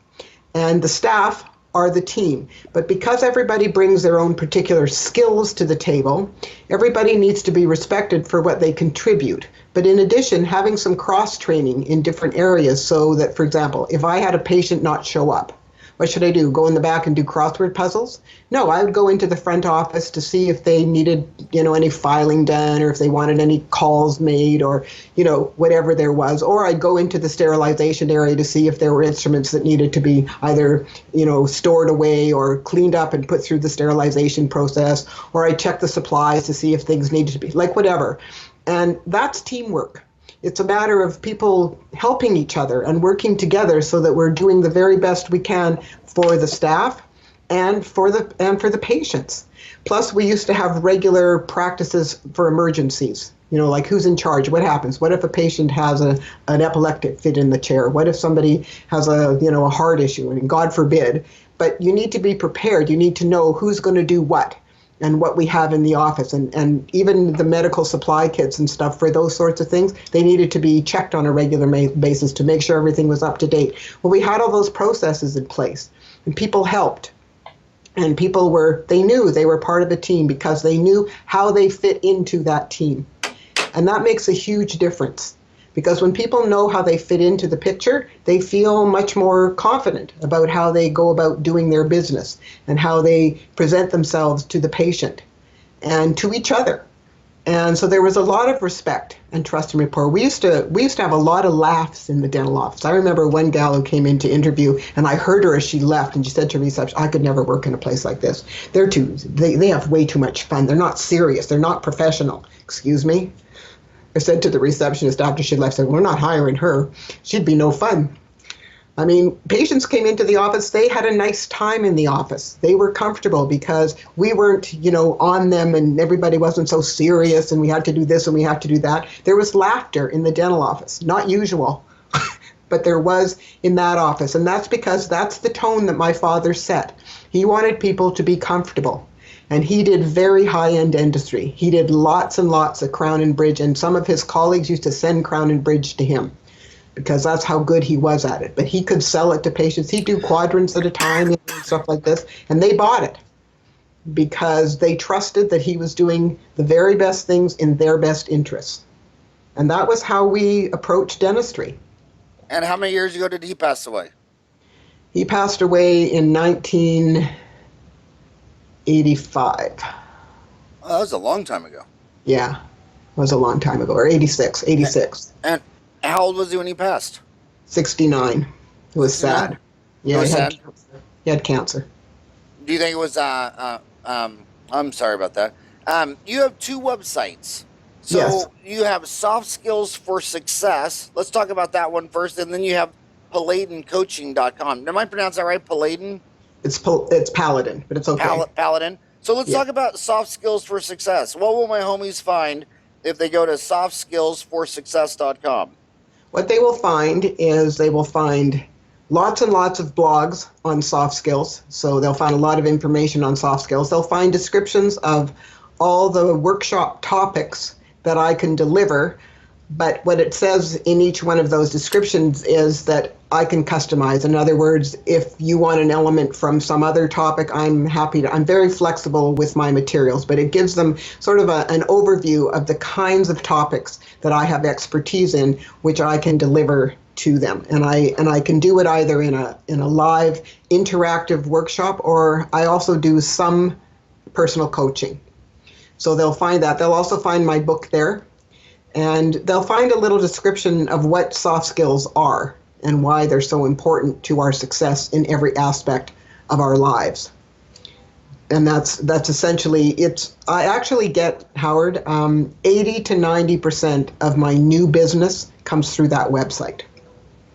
and the staff are the team. But because everybody brings their own particular skills to the table, everybody needs to be respected for what they contribute. But in addition, having some cross-training in different areas so that, for example, if I had a patient not show up, what should I do? Go in the back and do crossword puzzles? No, I would go into the front office to see if they needed, you know, any filing done or if they wanted any calls made or, you know, whatever there was. Or I'd go into the sterilization area to see if there were instruments that needed to be either, you know, stored away or cleaned up and put through the sterilization process. Or I'd check the supplies to see if things needed to be, like whatever. And that's teamwork. It's a matter of people helping each other and working together so that we're doing the very best we can for the staff and for the patients. Plus, we used to have regular practices for emergencies. You know, like who's in charge? What happens? What if a patient has an epileptic fit in the chair? What if somebody has a heart issue? I mean, God forbid. But you need to be prepared. You need to know who's going to do what and what we have in the office. And even the medical supply kits and stuff for those sorts of things, they needed to be checked on a regular basis to make sure everything was up to date. Well, we had all those processes in place, and people helped. And they knew they were part of a team because they knew how they fit into that team. And that makes a huge difference. Because when people know how they fit into the picture, they feel much more confident about how they go about doing their business and how they present themselves to the patient and to each other. And so there was a lot of respect and trust and rapport. We used to have a lot of laughs in the dental office. I remember one gal who came in to interview, and I heard her as she left, and she said to reception, "I could never work in a place like this. They have way too much fun. They're not serious. They're not professional." Excuse me? I said to the receptionist after she left, "We're not hiring her. She'd be no fun." I mean, patients came into the office, they had a nice time in the office. They were comfortable because we weren't, on them and everybody wasn't so serious and we had to do this and we had to do that. There was laughter in the dental office, not usual, but there was in that office. And that's because that's the tone that my father set. He wanted people to be comfortable. And he did very high-end dentistry. He did lots and lots of crown and bridge, and some of his colleagues used to send crown and bridge to him because that's how good he was at it. But he could sell it to patients. He'd do quadrants at a time and stuff like this, and they bought it because they trusted that he was doing the very best things in their best interests. And that was how we approached dentistry. And how many years ago did he pass away? He passed away in 1985. Oh, that was a long time ago. Yeah, it was a long time ago, or 86. And how old was he when he passed? 69. It was sad. Yeah, he had cancer. Do you think it was, I'm sorry about that. You have two websites. So Yes. You have Soft Skills for Success. Let's talk about that one first. And then you have PaladinCoaching.com. Am I pronouncing that right? Paladin? It's Paladin, but it's okay. Paladin. So let's talk about Soft Skills for Success. What will my homies find if they go to softskillsforsuccess.com? What they will find is they will find lots and lots of blogs on soft skills. So they'll find a lot of information on soft skills. They'll find descriptions of all the workshop topics that I can deliver. But what it says in each one of those descriptions is that I can customize. In other words, if you want an element from some other topic, I'm very flexible with my materials, but it gives them sort of an overview of the kinds of topics that I have expertise in, which I can deliver to them. And I can do it either in a live interactive workshop, or I also do some personal coaching. So they'll find that. They'll also find my book there. And they'll find a little description of what soft skills are and why they're so important to our success in every aspect of our lives. And that's essentially it's. I actually get, Howard, 80 to 90% of my new business comes through that website.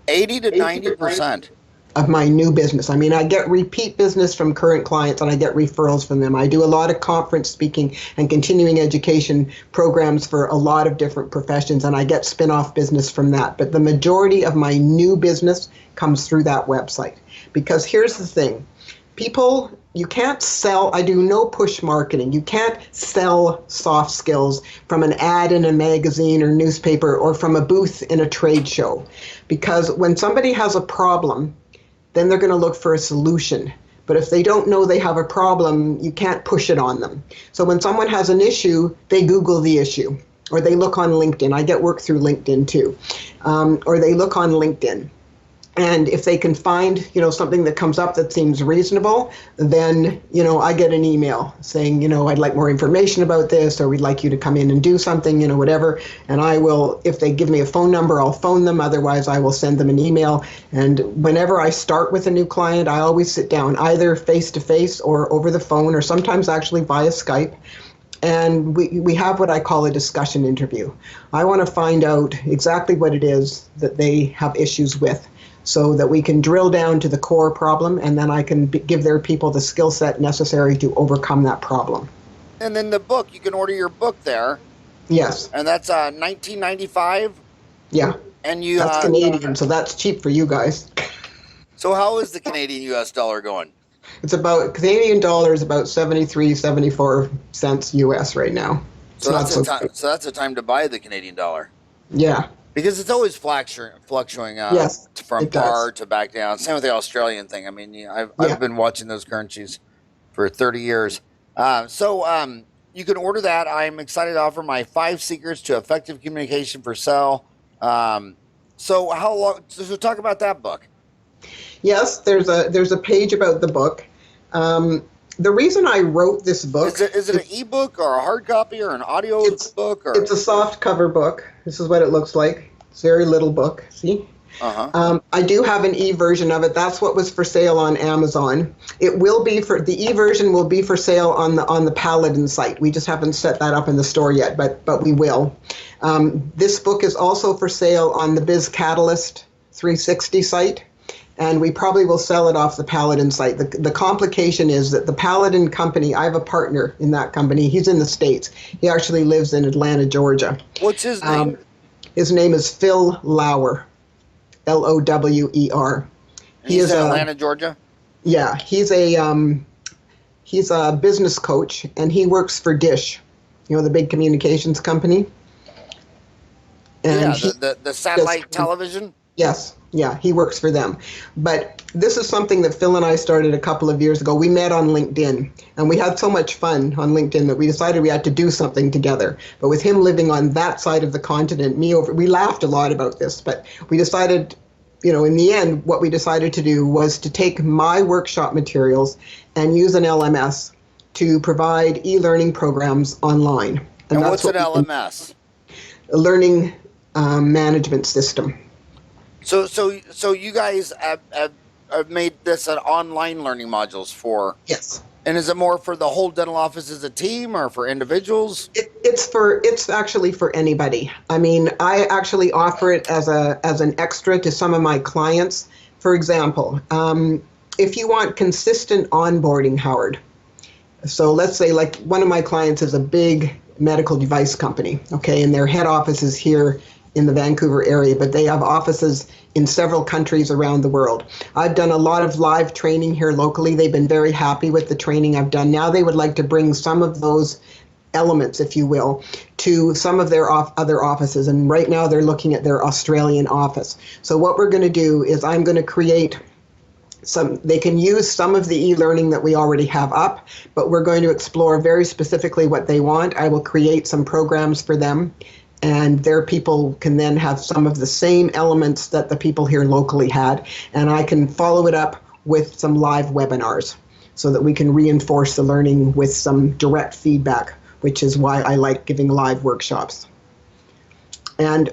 80 to 90%. Of my new business. I mean, I get repeat business from current clients and I get referrals from them. I do a lot of conference speaking and continuing education programs for a lot of different professions, and I get spin-off business from that. But the majority of my new business comes through that website. Because here's the thing. People, you can't sell, I do no push marketing. You can't sell soft skills from an ad in a magazine or newspaper or from a booth in a trade show. Because when somebody has a problem, then they're going to look for a solution. But if they don't know they have a problem, you can't push it on them. So when someone has an issue, they Google the issue, or they look on LinkedIn. I get work through LinkedIn too. Or they look on LinkedIn. And if they can find, something that comes up that seems reasonable, then, I get an email saying, I'd like more information about this, or we'd like you to come in and do something, whatever. And I will, if they give me a phone number, I'll phone them. Otherwise, I will send them an email. And whenever I start with a new client, I always sit down either face-to-face or over the phone, or sometimes actually via Skype. And we have what I call a discussion interview. I want to find out exactly what it is that they have issues with, so that we can drill down to the core problem, and then I can give their people the skill set necessary to overcome that problem. And then the book, you can order your book there. Yes. And that's $19.95. Yeah. And that's Canadian, so that's cheap for you guys. So how is the Canadian US dollar going? It's about, Canadian dollar is about 73, 74 cents US right now. So that's a time to buy the Canadian dollar. Yeah. Because it's always fluctuating yes, from par to back down. Same with the Australian thing. I mean, I've been watching those currencies for 30 years. So you can order that. I'm excited to offer my 5 secrets to effective communication for sale. So how long? So talk about that book. Yes, there's a page about the book. The reason I wrote this book is it an ebook or a hard copy or an audio book? Or? It's a soft cover book. This is what it looks like. It's a very little book. See? Uh-huh. I do have an e-version of it. That's what was for sale on Amazon. It will be the e-version will be for sale on the Paladin site. We just haven't set that up in the store yet, but we will. This book is also for sale on the Biz Catalyst 360 site. And we probably will sell it off the Paladin site. The complication is that the Paladin company, I have a partner in that company. He's in the States. He actually lives in Atlanta, Georgia. What's his name? His name is Phil Lauer, Lower. He's in Atlanta, Georgia? Yeah, he's a business coach, and he works for Dish, the big communications company. And the satellite television? Yes. Yeah, he works for them. But this is something that Phil and I started a couple of years ago. We met on LinkedIn, and we had so much fun on LinkedIn that we decided we had to do something together. But with him living on that side of the continent, we laughed a lot about this, but we decided, in the end, what we decided to do was to take my workshop materials and use an LMS to provide e-learning programs online. And what's an LMS? A learning management system. So you guys have made this an online learning modules for? Yes. And is it more for the whole dental office as a team or for individuals? It's actually for anybody. I mean, I actually offer it as an extra to some of my clients. For example, if you want consistent onboarding, Howard. So let's say like one of my clients is a big medical device company, okay, and their head office is here in the Vancouver area, but they have offices in several countries around the world. I've done a lot of live training here locally. They've been very happy with the training I've done. Now they would like to bring some of those elements, if you will, to some of their other offices. And right now they're looking at their Australian office. So what we're going to do is I'm going to create they can use some of the e-learning that we already have up, but we're going to explore very specifically what they want. I will create some programs for them, and their people can then have some of the same elements that the people here locally had, and I can follow it up with some live webinars so that we can reinforce the learning with some direct feedback, which is why I like giving live workshops. And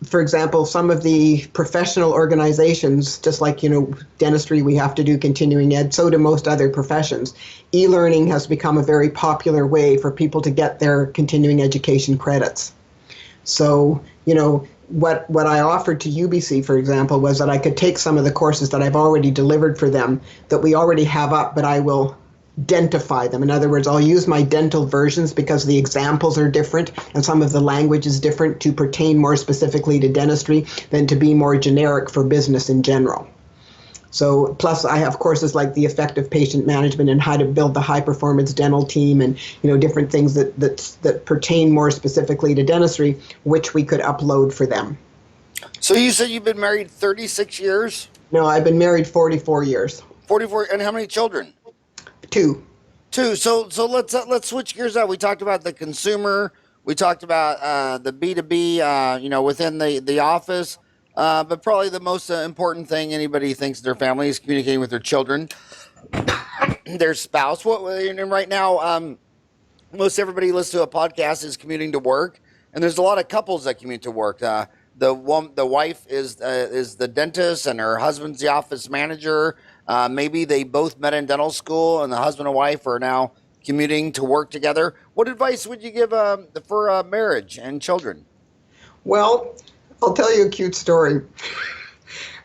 for example, some of the professional organizations, just like, dentistry, we have to do continuing ed, so do most other professions. E-learning has become a very popular way for people to get their continuing education credits. So, what I offered to UBC, for example, was that I could take some of the courses that I've already delivered for them that we already have up, but I will dentify them. In other words, I'll use my dental versions because the examples are different and some of the language is different to pertain more specifically to dentistry than to be more generic for business in general. So plus I have courses like the effective patient management and how to build the high performance dental team and different things that pertain more specifically to dentistry, which we could upload for them. So you said you've been married 36 years? No, I've been married 44 years. 44, and how many children? Two. So let's switch gears out. We talked about the consumer. We talked about the B2B, within the office. But probably the most important thing anybody thinks their family is communicating with their children, their spouse. And right now, most everybody listens to a podcast is commuting to work, and there's a lot of couples that commute to work. The wife is the dentist, and her husband's the office manager. Maybe they both met in dental school, and the husband and wife are now commuting to work together. What advice would you give for marriage and children? Well, I'll tell you a cute story.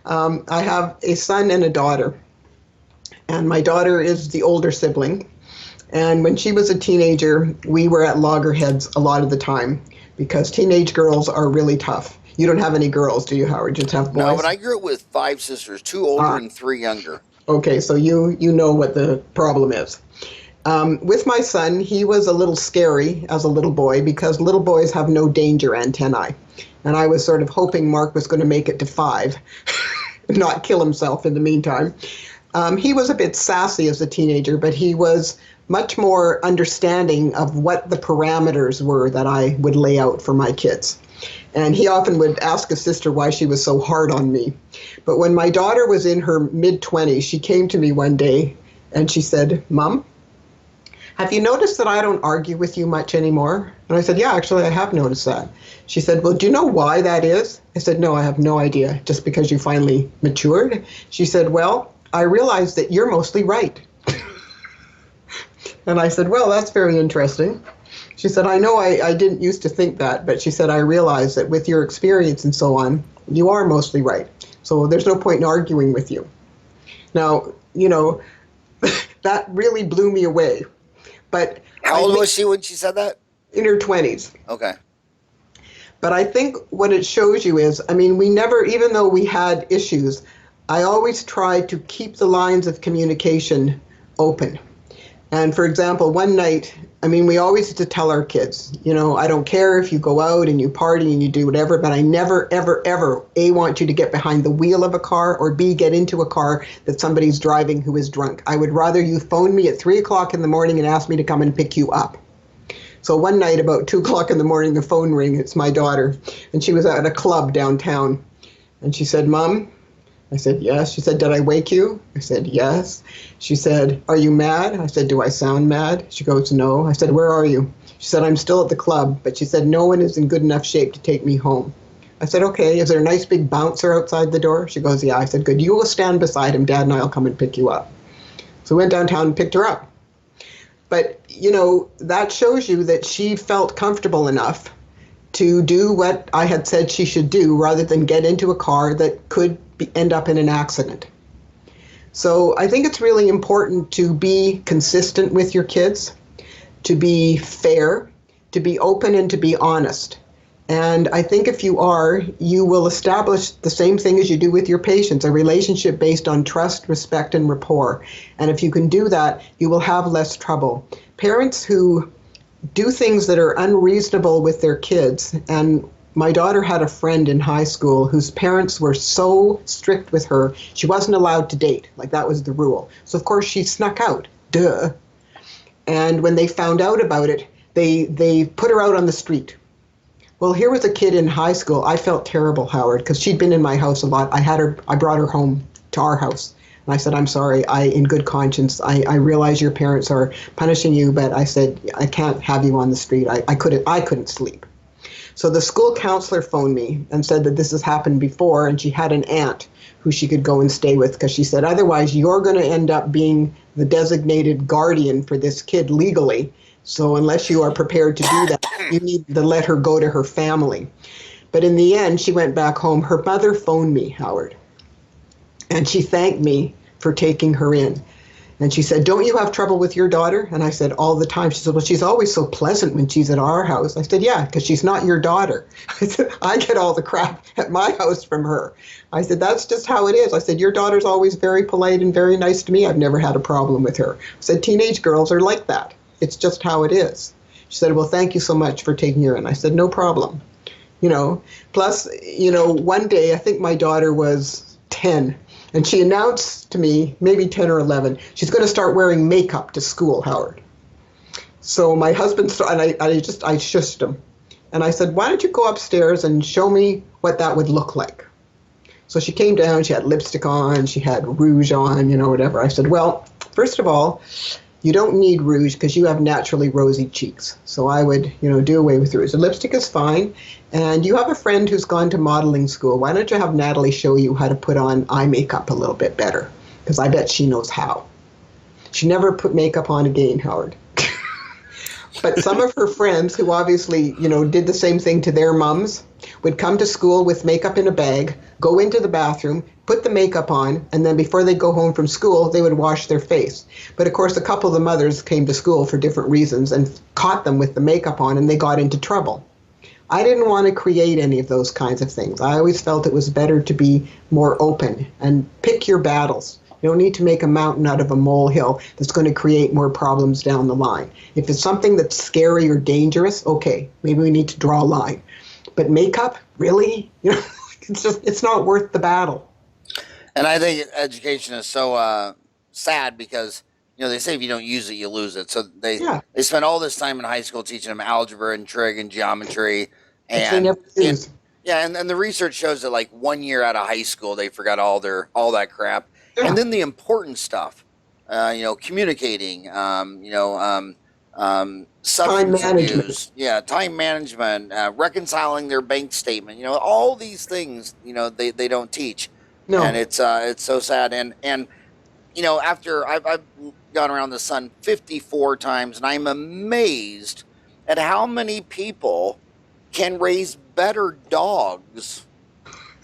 I have a son and a daughter, and my daughter is the older sibling. And when she was a teenager, we were at loggerheads a lot of the time because teenage girls are really tough. You don't have any girls, do you, Howard? Just have boys? No, but I grew up with 5 sisters, 2 older and 3 younger. Okay, so you know what the problem is. With my son, he was a little scary as a little boy because little boys have no danger antennae. And I was sort of hoping Mark was going to make it to 5, not kill himself in the meantime. He was a bit sassy as a teenager, but he was much more understanding of what the parameters were that I would lay out for my kids. And he often would ask his sister why she was so hard on me. But when my daughter was in her mid-20s, she came to me one day and she said, "Mom, have you noticed that I don't argue with you much anymore?" And I said, "Yeah, actually, I have noticed that." She said, "Well, do you know why that is?" I said, "No, I have no idea. Just because you finally matured?" She said, "Well, I realized that you're mostly right." And I said, "Well, that's very interesting." She said, "I know I didn't used to think that, but," she said, "I realize that with your experience and so on, you are mostly right. So there's no point in arguing with you." Now, that really blew me away. But how old was she when she said that? In her 20s. Okay. But I think what it shows you is, we never, even though we had issues, I always tried to keep the lines of communication open. And for example, one night, we always used to tell our kids, I don't care if you go out and you party and you do whatever, but I never, ever, ever, A, want you to get behind the wheel of a car, or B, get into a car that somebody's driving who is drunk. I would rather you phone me at 3 o'clock in the morning and ask me to come and pick you up. So one night about 2 o'clock in the morning, the phone rang. It's my daughter. And she was at a club downtown. And she said, "Mom?" I said, "Yes." She said, "Did I wake you?" I said, "Yes." She said, "Are you mad?" I said, "Do I sound mad?" She goes, "No." I said, "Where are you?" She said, "I'm still at the club." But she said, "No one is in good enough shape to take me home." I said, "Okay, is there a nice big bouncer outside the door?" She goes, "Yeah." I said, "Good. You will stand beside him. Dad and I will come and pick you up." So we went downtown and picked her up. But, that shows you that she felt comfortable enough to do what I had said she should do rather than get into a car that could end up in an accident. So I think it's really important to be consistent with your kids, to be fair, to be open, and to be honest. And I think if you are, you will establish the same thing as you do with your patients, a relationship based on trust, respect, and rapport. And if you can do that, you will have less trouble. Parents who do things that are unreasonable with their kids, and my daughter had a friend in high school whose parents were so strict with her, she wasn't allowed to date. Like, that was the rule. So, of course, she snuck out. Duh. And when they found out about it, they put her out on the street. Well, here was a kid in high school. I felt terrible, Howard, because she'd been in my house a lot. I brought her home to our house. And I said, "I'm sorry, in good conscience, I realize your parents are punishing you, but," I said, "I can't have you on the street." I couldn't sleep. So the school counselor phoned me and said that this has happened before, and she had an aunt who she could go and stay with, because she said, otherwise you're going to end up being the designated guardian for this kid legally. So unless you are prepared to do that, you need to let her go to her family. But in the end, she went back home. Her mother phoned me, Howard, and she thanked me for taking her in. And she said, don't you have trouble with your daughter? And I said, all the time. She said, well, she's always so pleasant when she's at our house. I said, yeah, because she's not your daughter. I said, I get all the crap at my house from her. I said, that's just how it is. I said, your daughter's always very polite and very nice to me. I've never had a problem with her. I said, teenage girls are like that. It's just how it is. She said, well, thank you so much for taking her in. I said, no problem. Plus, one day, I think my daughter was 10, and she announced to me, maybe 10 or 11, she's going to start wearing makeup to school, Howard. So my husband, and I shushed him. And I said, why don't you go upstairs and show me what that would look like? So she came down, she had lipstick on, she had rouge on, whatever. I said, well, first of all, you don't need rouge because you have naturally rosy cheeks. So I would, do away with rouge. The lipstick is fine. And you have a friend who's gone to modeling school. Why don't you have Natalie show you how to put on eye makeup a little bit better? Because I bet she knows how. She never put makeup on again, Howard. But some of her friends who obviously, did the same thing to their mums would come to school with makeup in a bag, go into the bathroom, put the makeup on, and then before they go home from school, they would wash their face. But of course, a couple of the mothers came to school for different reasons and caught them with the makeup on, and they got into trouble. I didn't want to create any of those kinds of things. I always felt it was better to be more open and pick your battles. You don't need to make a mountain out of a molehill that's going to create more problems down the line. If it's something that's scary or dangerous, okay, maybe we need to draw a line. But makeup, really? It's not worth the battle. And I think education is so sad because, they say if you don't use it, you lose it. So they spend all this time in high school teaching them algebra and trig and geometry. And they never use. And the research shows that like 1 year out of high school, they forgot all that crap. Yeah. And then the important stuff, communicating, substance abuse, time management, reconciling their bank statement, all these things, they don't teach. No. And it's so sad. And after I've gone around the sun 54 times, and I'm amazed at how many people can raise better dogs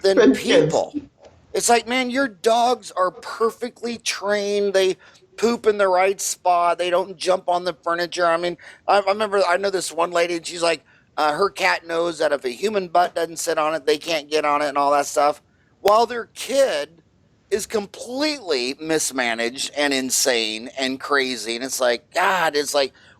than people. Kids. It's like, man, your dogs are perfectly trained. They poop in the right spot. They don't jump on the furniture. I mean, I know this one lady, and she's like, her cat knows that if a human butt doesn't sit on it, they can't get on it and all that stuff. While their kid is completely mismanaged and insane and crazy. And it's like, God,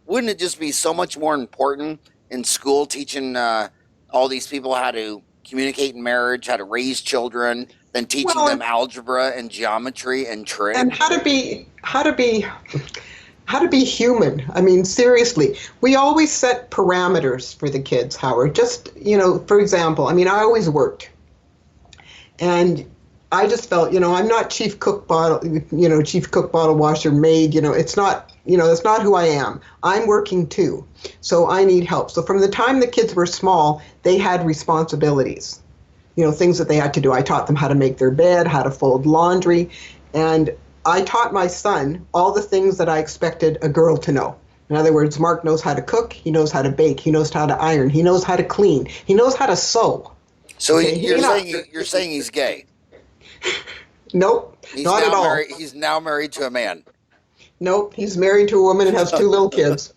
wouldn't it just be so much more important in school teaching all these people how to communicate in marriage, how to raise children, than teaching them algebra and geometry and trig? And how to be human. I mean, seriously, we always set parameters for the kids, Howard. Just, for example, I always worked. And I just felt, I'm not chief cook, bottle washer, maid, it's not, that's not who I am. I'm working too. So I need help. So from the time the kids were small, they had responsibilities, things that they had to do. I taught them how to make their bed, how to fold laundry. And I taught my son all the things that I expected a girl to know. In other words, Mark knows how to cook. He knows how to bake. He knows how to iron. He knows how to clean. He knows how to sew. So okay? You're saying he's gay? Nope, not at all. He's now married to a man. Nope, he's married to a woman and has 2 little kids.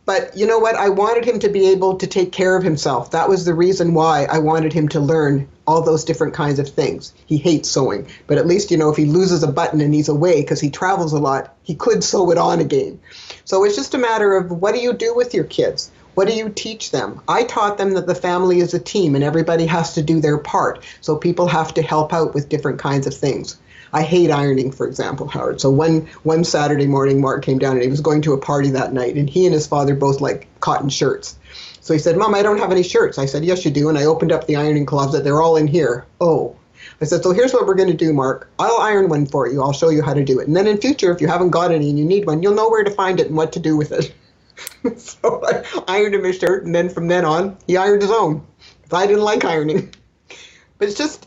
But you know what? I wanted him to be able to take care of himself. That was the reason why I wanted him to learn all those different kinds of things. He hates sewing, but at least, if he loses a button and he's away because he travels a lot, he could sew it on again. So it's just a matter of, what do you do with your kids? What do you teach them? I taught them that the family is a team and everybody has to do their part. So people have to help out with different kinds of things. I hate ironing, for example, Howard. So one Saturday morning, Mark came down and he was going to a party that night, and he and his father both like cotton shirts. So he said, Mom, I don't have any shirts. I said, yes, you do. And I opened up the ironing closet. They're all in here. Oh. I said, so here's what we're going to do, Mark. I'll iron one for you. I'll show you how to do it. And then in future, if you haven't got any and you need one, you'll know where to find it and what to do with it. So I ironed him a shirt, and then from then on, he ironed his own. 'Cause I didn't like ironing. But it's just,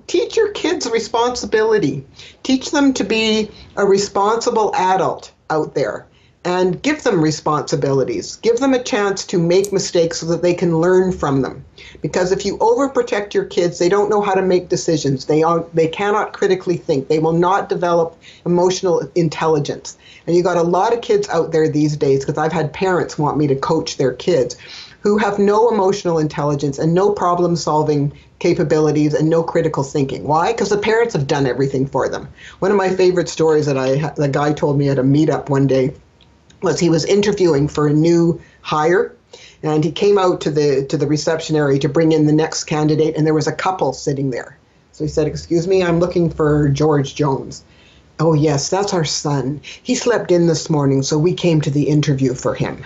teach your kids responsibility. Teach them to be a responsible adult out there and give them responsibilities. Give them a chance to make mistakes so that they can learn from them. Because if you overprotect your kids, they don't know how to make decisions. They cannot critically think. They will not develop emotional intelligence. And you got a lot of kids out there these days, because I've had parents want me to coach their kids, who have no emotional intelligence and no problem-solving capabilities and no critical thinking. Why? Because the parents have done everything for them. One of my favorite stories that the guy told me at a meetup one day was he was interviewing for a new hire, and he came out to the reception area to bring in the next candidate, and there was a couple sitting there. So he said, "Excuse me, I'm looking for George Jones." "Oh yes, that's our son. He slept in this morning, so we came to the interview for him."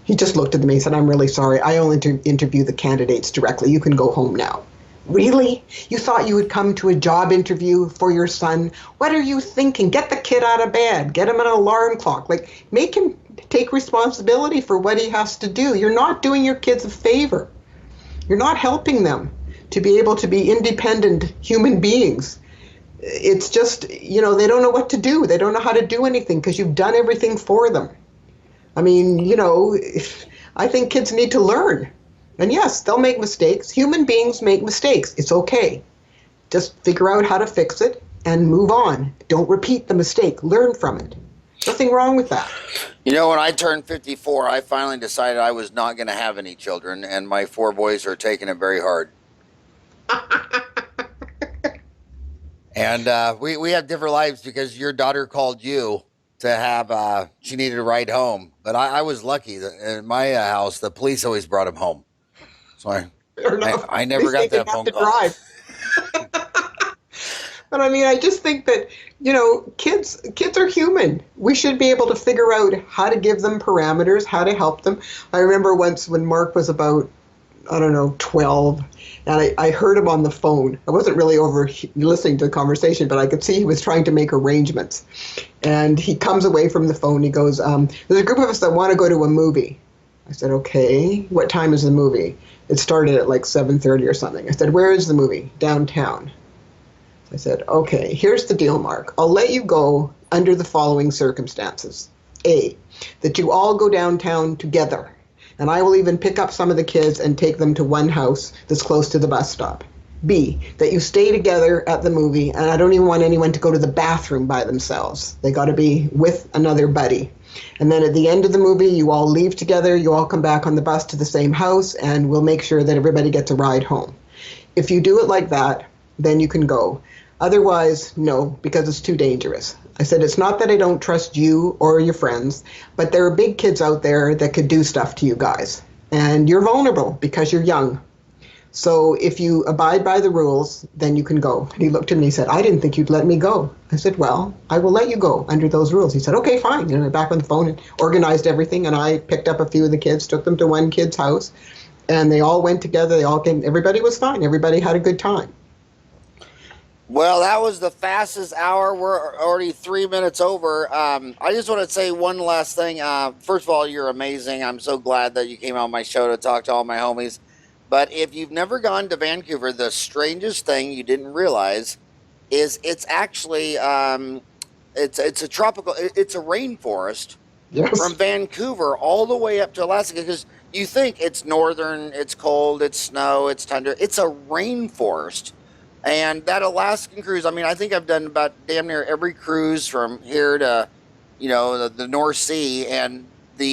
He just looked at me and said, "I'm really sorry. I only interview the candidates directly. You can go home now." Really? You thought you would come to a job interview for your son? What are you thinking? Get the kid out of bed. Get him an alarm clock. Make him take responsibility for what he has to do. You're not doing your kids a favor. You're not helping them to be able to be independent human beings. It's just, they don't know what to do. They don't know how to do anything because you've done everything for them. I mean, I think kids need to learn. And yes, they'll make mistakes. Human beings make mistakes. It's okay. Just figure out how to fix it and move on. Don't repeat the mistake. Learn from it. Nothing wrong with that. When I turned 54, I finally decided I was not going to have any children, and my 4 boys are taking it very hard. And we have different lives because your daughter called you to have, she needed a ride home. But I was lucky that in my house, the police always brought him home. So I never got that phone call. But I mean, I just think that, kids are human. We should be able to figure out how to give them parameters, how to help them. I remember once when Mark was about, 12, and I heard him on the phone. I wasn't really listening to the conversation, but I could see he was trying to make arrangements. And he comes away from the phone. He goes, "There's a group of us that want to go to a movie." I said, "Okay, what time is the movie?" It started at like 7:30 or something. I said, "Where is the movie?" "Downtown." I said, "Okay, here's the deal, Mark. I'll let you go under the following circumstances. A, that you all go downtown together, and I will even pick up some of the kids and take them to one house that's close to the bus stop. B, that you stay together at the movie, and I don't even want anyone to go to the bathroom by themselves. They got to be with another buddy. And then at the end of the movie, you all leave together, you all come back on the bus to the same house, and we'll make sure that everybody gets a ride home. If you do it like that, then you can go. Otherwise, no, because it's too dangerous." I said, "It's not that I don't trust you or your friends, but there are big kids out there that could do stuff to you guys. And you're vulnerable because you're young. So if you abide by the rules, then you can go." And he looked at me and said, "I didn't think you'd let me go." I said, "Well, I will let you go under those rules." He said, "Okay, fine." And I back on the phone and organized everything. And I picked up a few of the kids, took them to one kid's house, and they all went together. They all came. Everybody was fine. Everybody had a good time. Well, that was the fastest hour. We're already 3 minutes over. I just want to say one last thing. First of all, you're amazing. I'm so glad that you came on my show to talk to all my homies. But if you've never gone to Vancouver, the strangest thing you didn't realize is it's actually it's a tropical, it's a rainforest. Yes. From Vancouver all the way up to Alaska, because you think it's northern, it's cold, it's snow, it's tundra. It's a rainforest. And that Alaskan cruise, I mean, I think I've done about damn near every cruise from here to, the North Sea. And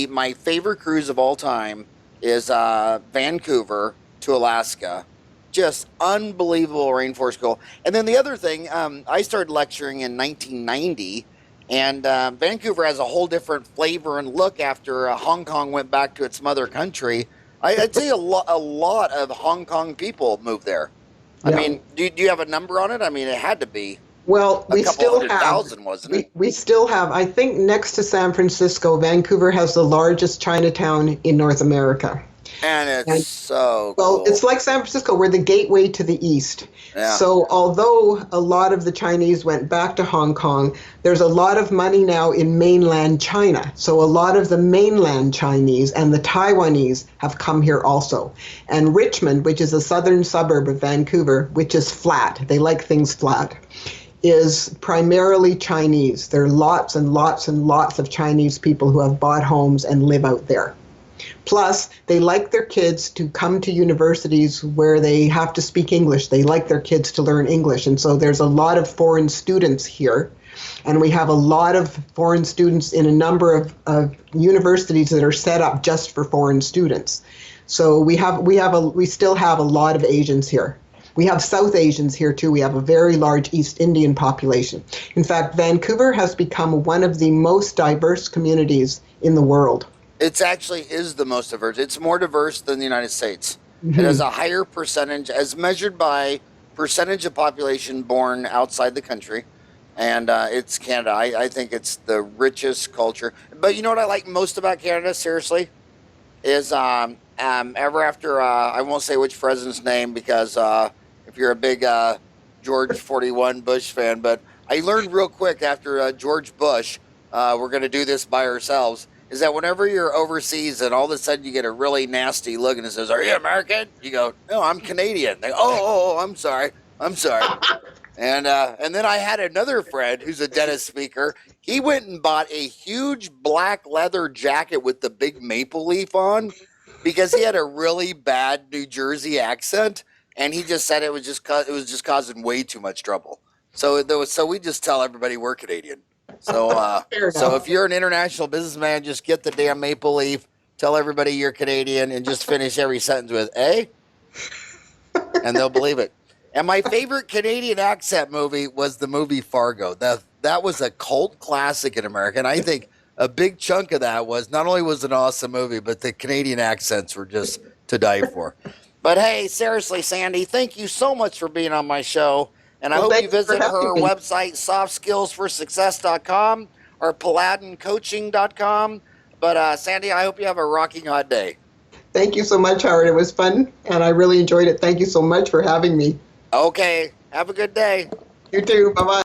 my favorite cruise of all time is Vancouver to Alaska. Just unbelievable rainforest goal. And then the other thing, I started lecturing in 1990, and Vancouver has a whole different flavor and look after Hong Kong went back to its mother country. I'd say a lot of Hong Kong people moved there. I mean, do you have a number on it? I mean, it had to be. Well, we still have 100,000, wasn't it? We still have. I think next to San Francisco, Vancouver has the largest Chinatown in North America. And it's And so well, cool. it's like San Francisco. We're the gateway to the East. Yeah. So, although a lot of the Chinese went back to Hong Kong, there's a lot of money now in mainland China. So, a lot of the mainland Chinese and the Taiwanese have come here also. And Richmond, which is a southern suburb of Vancouver, which is flat, they like things flat, is primarily Chinese. There are lots and lots and lots of Chinese people who have bought homes and live out there. Plus, they like their kids to come to universities where they have to speak English. They like their kids to learn English. And so there's a lot of foreign students here. And we have a lot of foreign students in a number of universities that are set up just for foreign students. So we still have a lot of Asians here. We have South Asians here too. We have a very large East Indian population. In fact, Vancouver has become one of the most diverse communities in the world. It's actually is the most diverse. It's more diverse than the United States. Mm-hmm. It has a higher percentage, as measured by percentage of population born outside the country. And it's Canada. I think it's the richest culture. But you know what I like most about Canada, seriously? Is ever after, I won't say which president's name because if you're a big George 41 Bush fan, but I learned real quick after George Bush, we're going to do this by ourselves, is that whenever you're overseas and all of a sudden you get a really nasty look and it says, "Are you American?" You go, "No, I'm Canadian." They go, "Oh, I'm sorry. I'm sorry." And then I had another friend who's a dentist speaker. He went and bought a huge black leather jacket with the big maple leaf on because he had a really bad New Jersey accent, and he just said it was just causing way too much trouble. So we just tell everybody we're Canadian. So if you're an international businessman, just get the damn maple leaf, tell everybody you're Canadian, and just finish every sentence with "eh," and they'll believe it. And my favorite Canadian accent movie was the movie Fargo. That was a cult classic in America, and I think a big chunk of that was not only was it an awesome movie, but the Canadian accents were just to die for. But hey, seriously, Sandy, thank you so much for being on my show. And I hope you visit her website, softskillsforsuccess.com or paladincoaching.com. But Sandy, I hope you have a rocking hot day. Thank you so much, Howard. It was fun, and I really enjoyed it. Thank you so much for having me. Okay. Have a good day. You too. Bye-bye.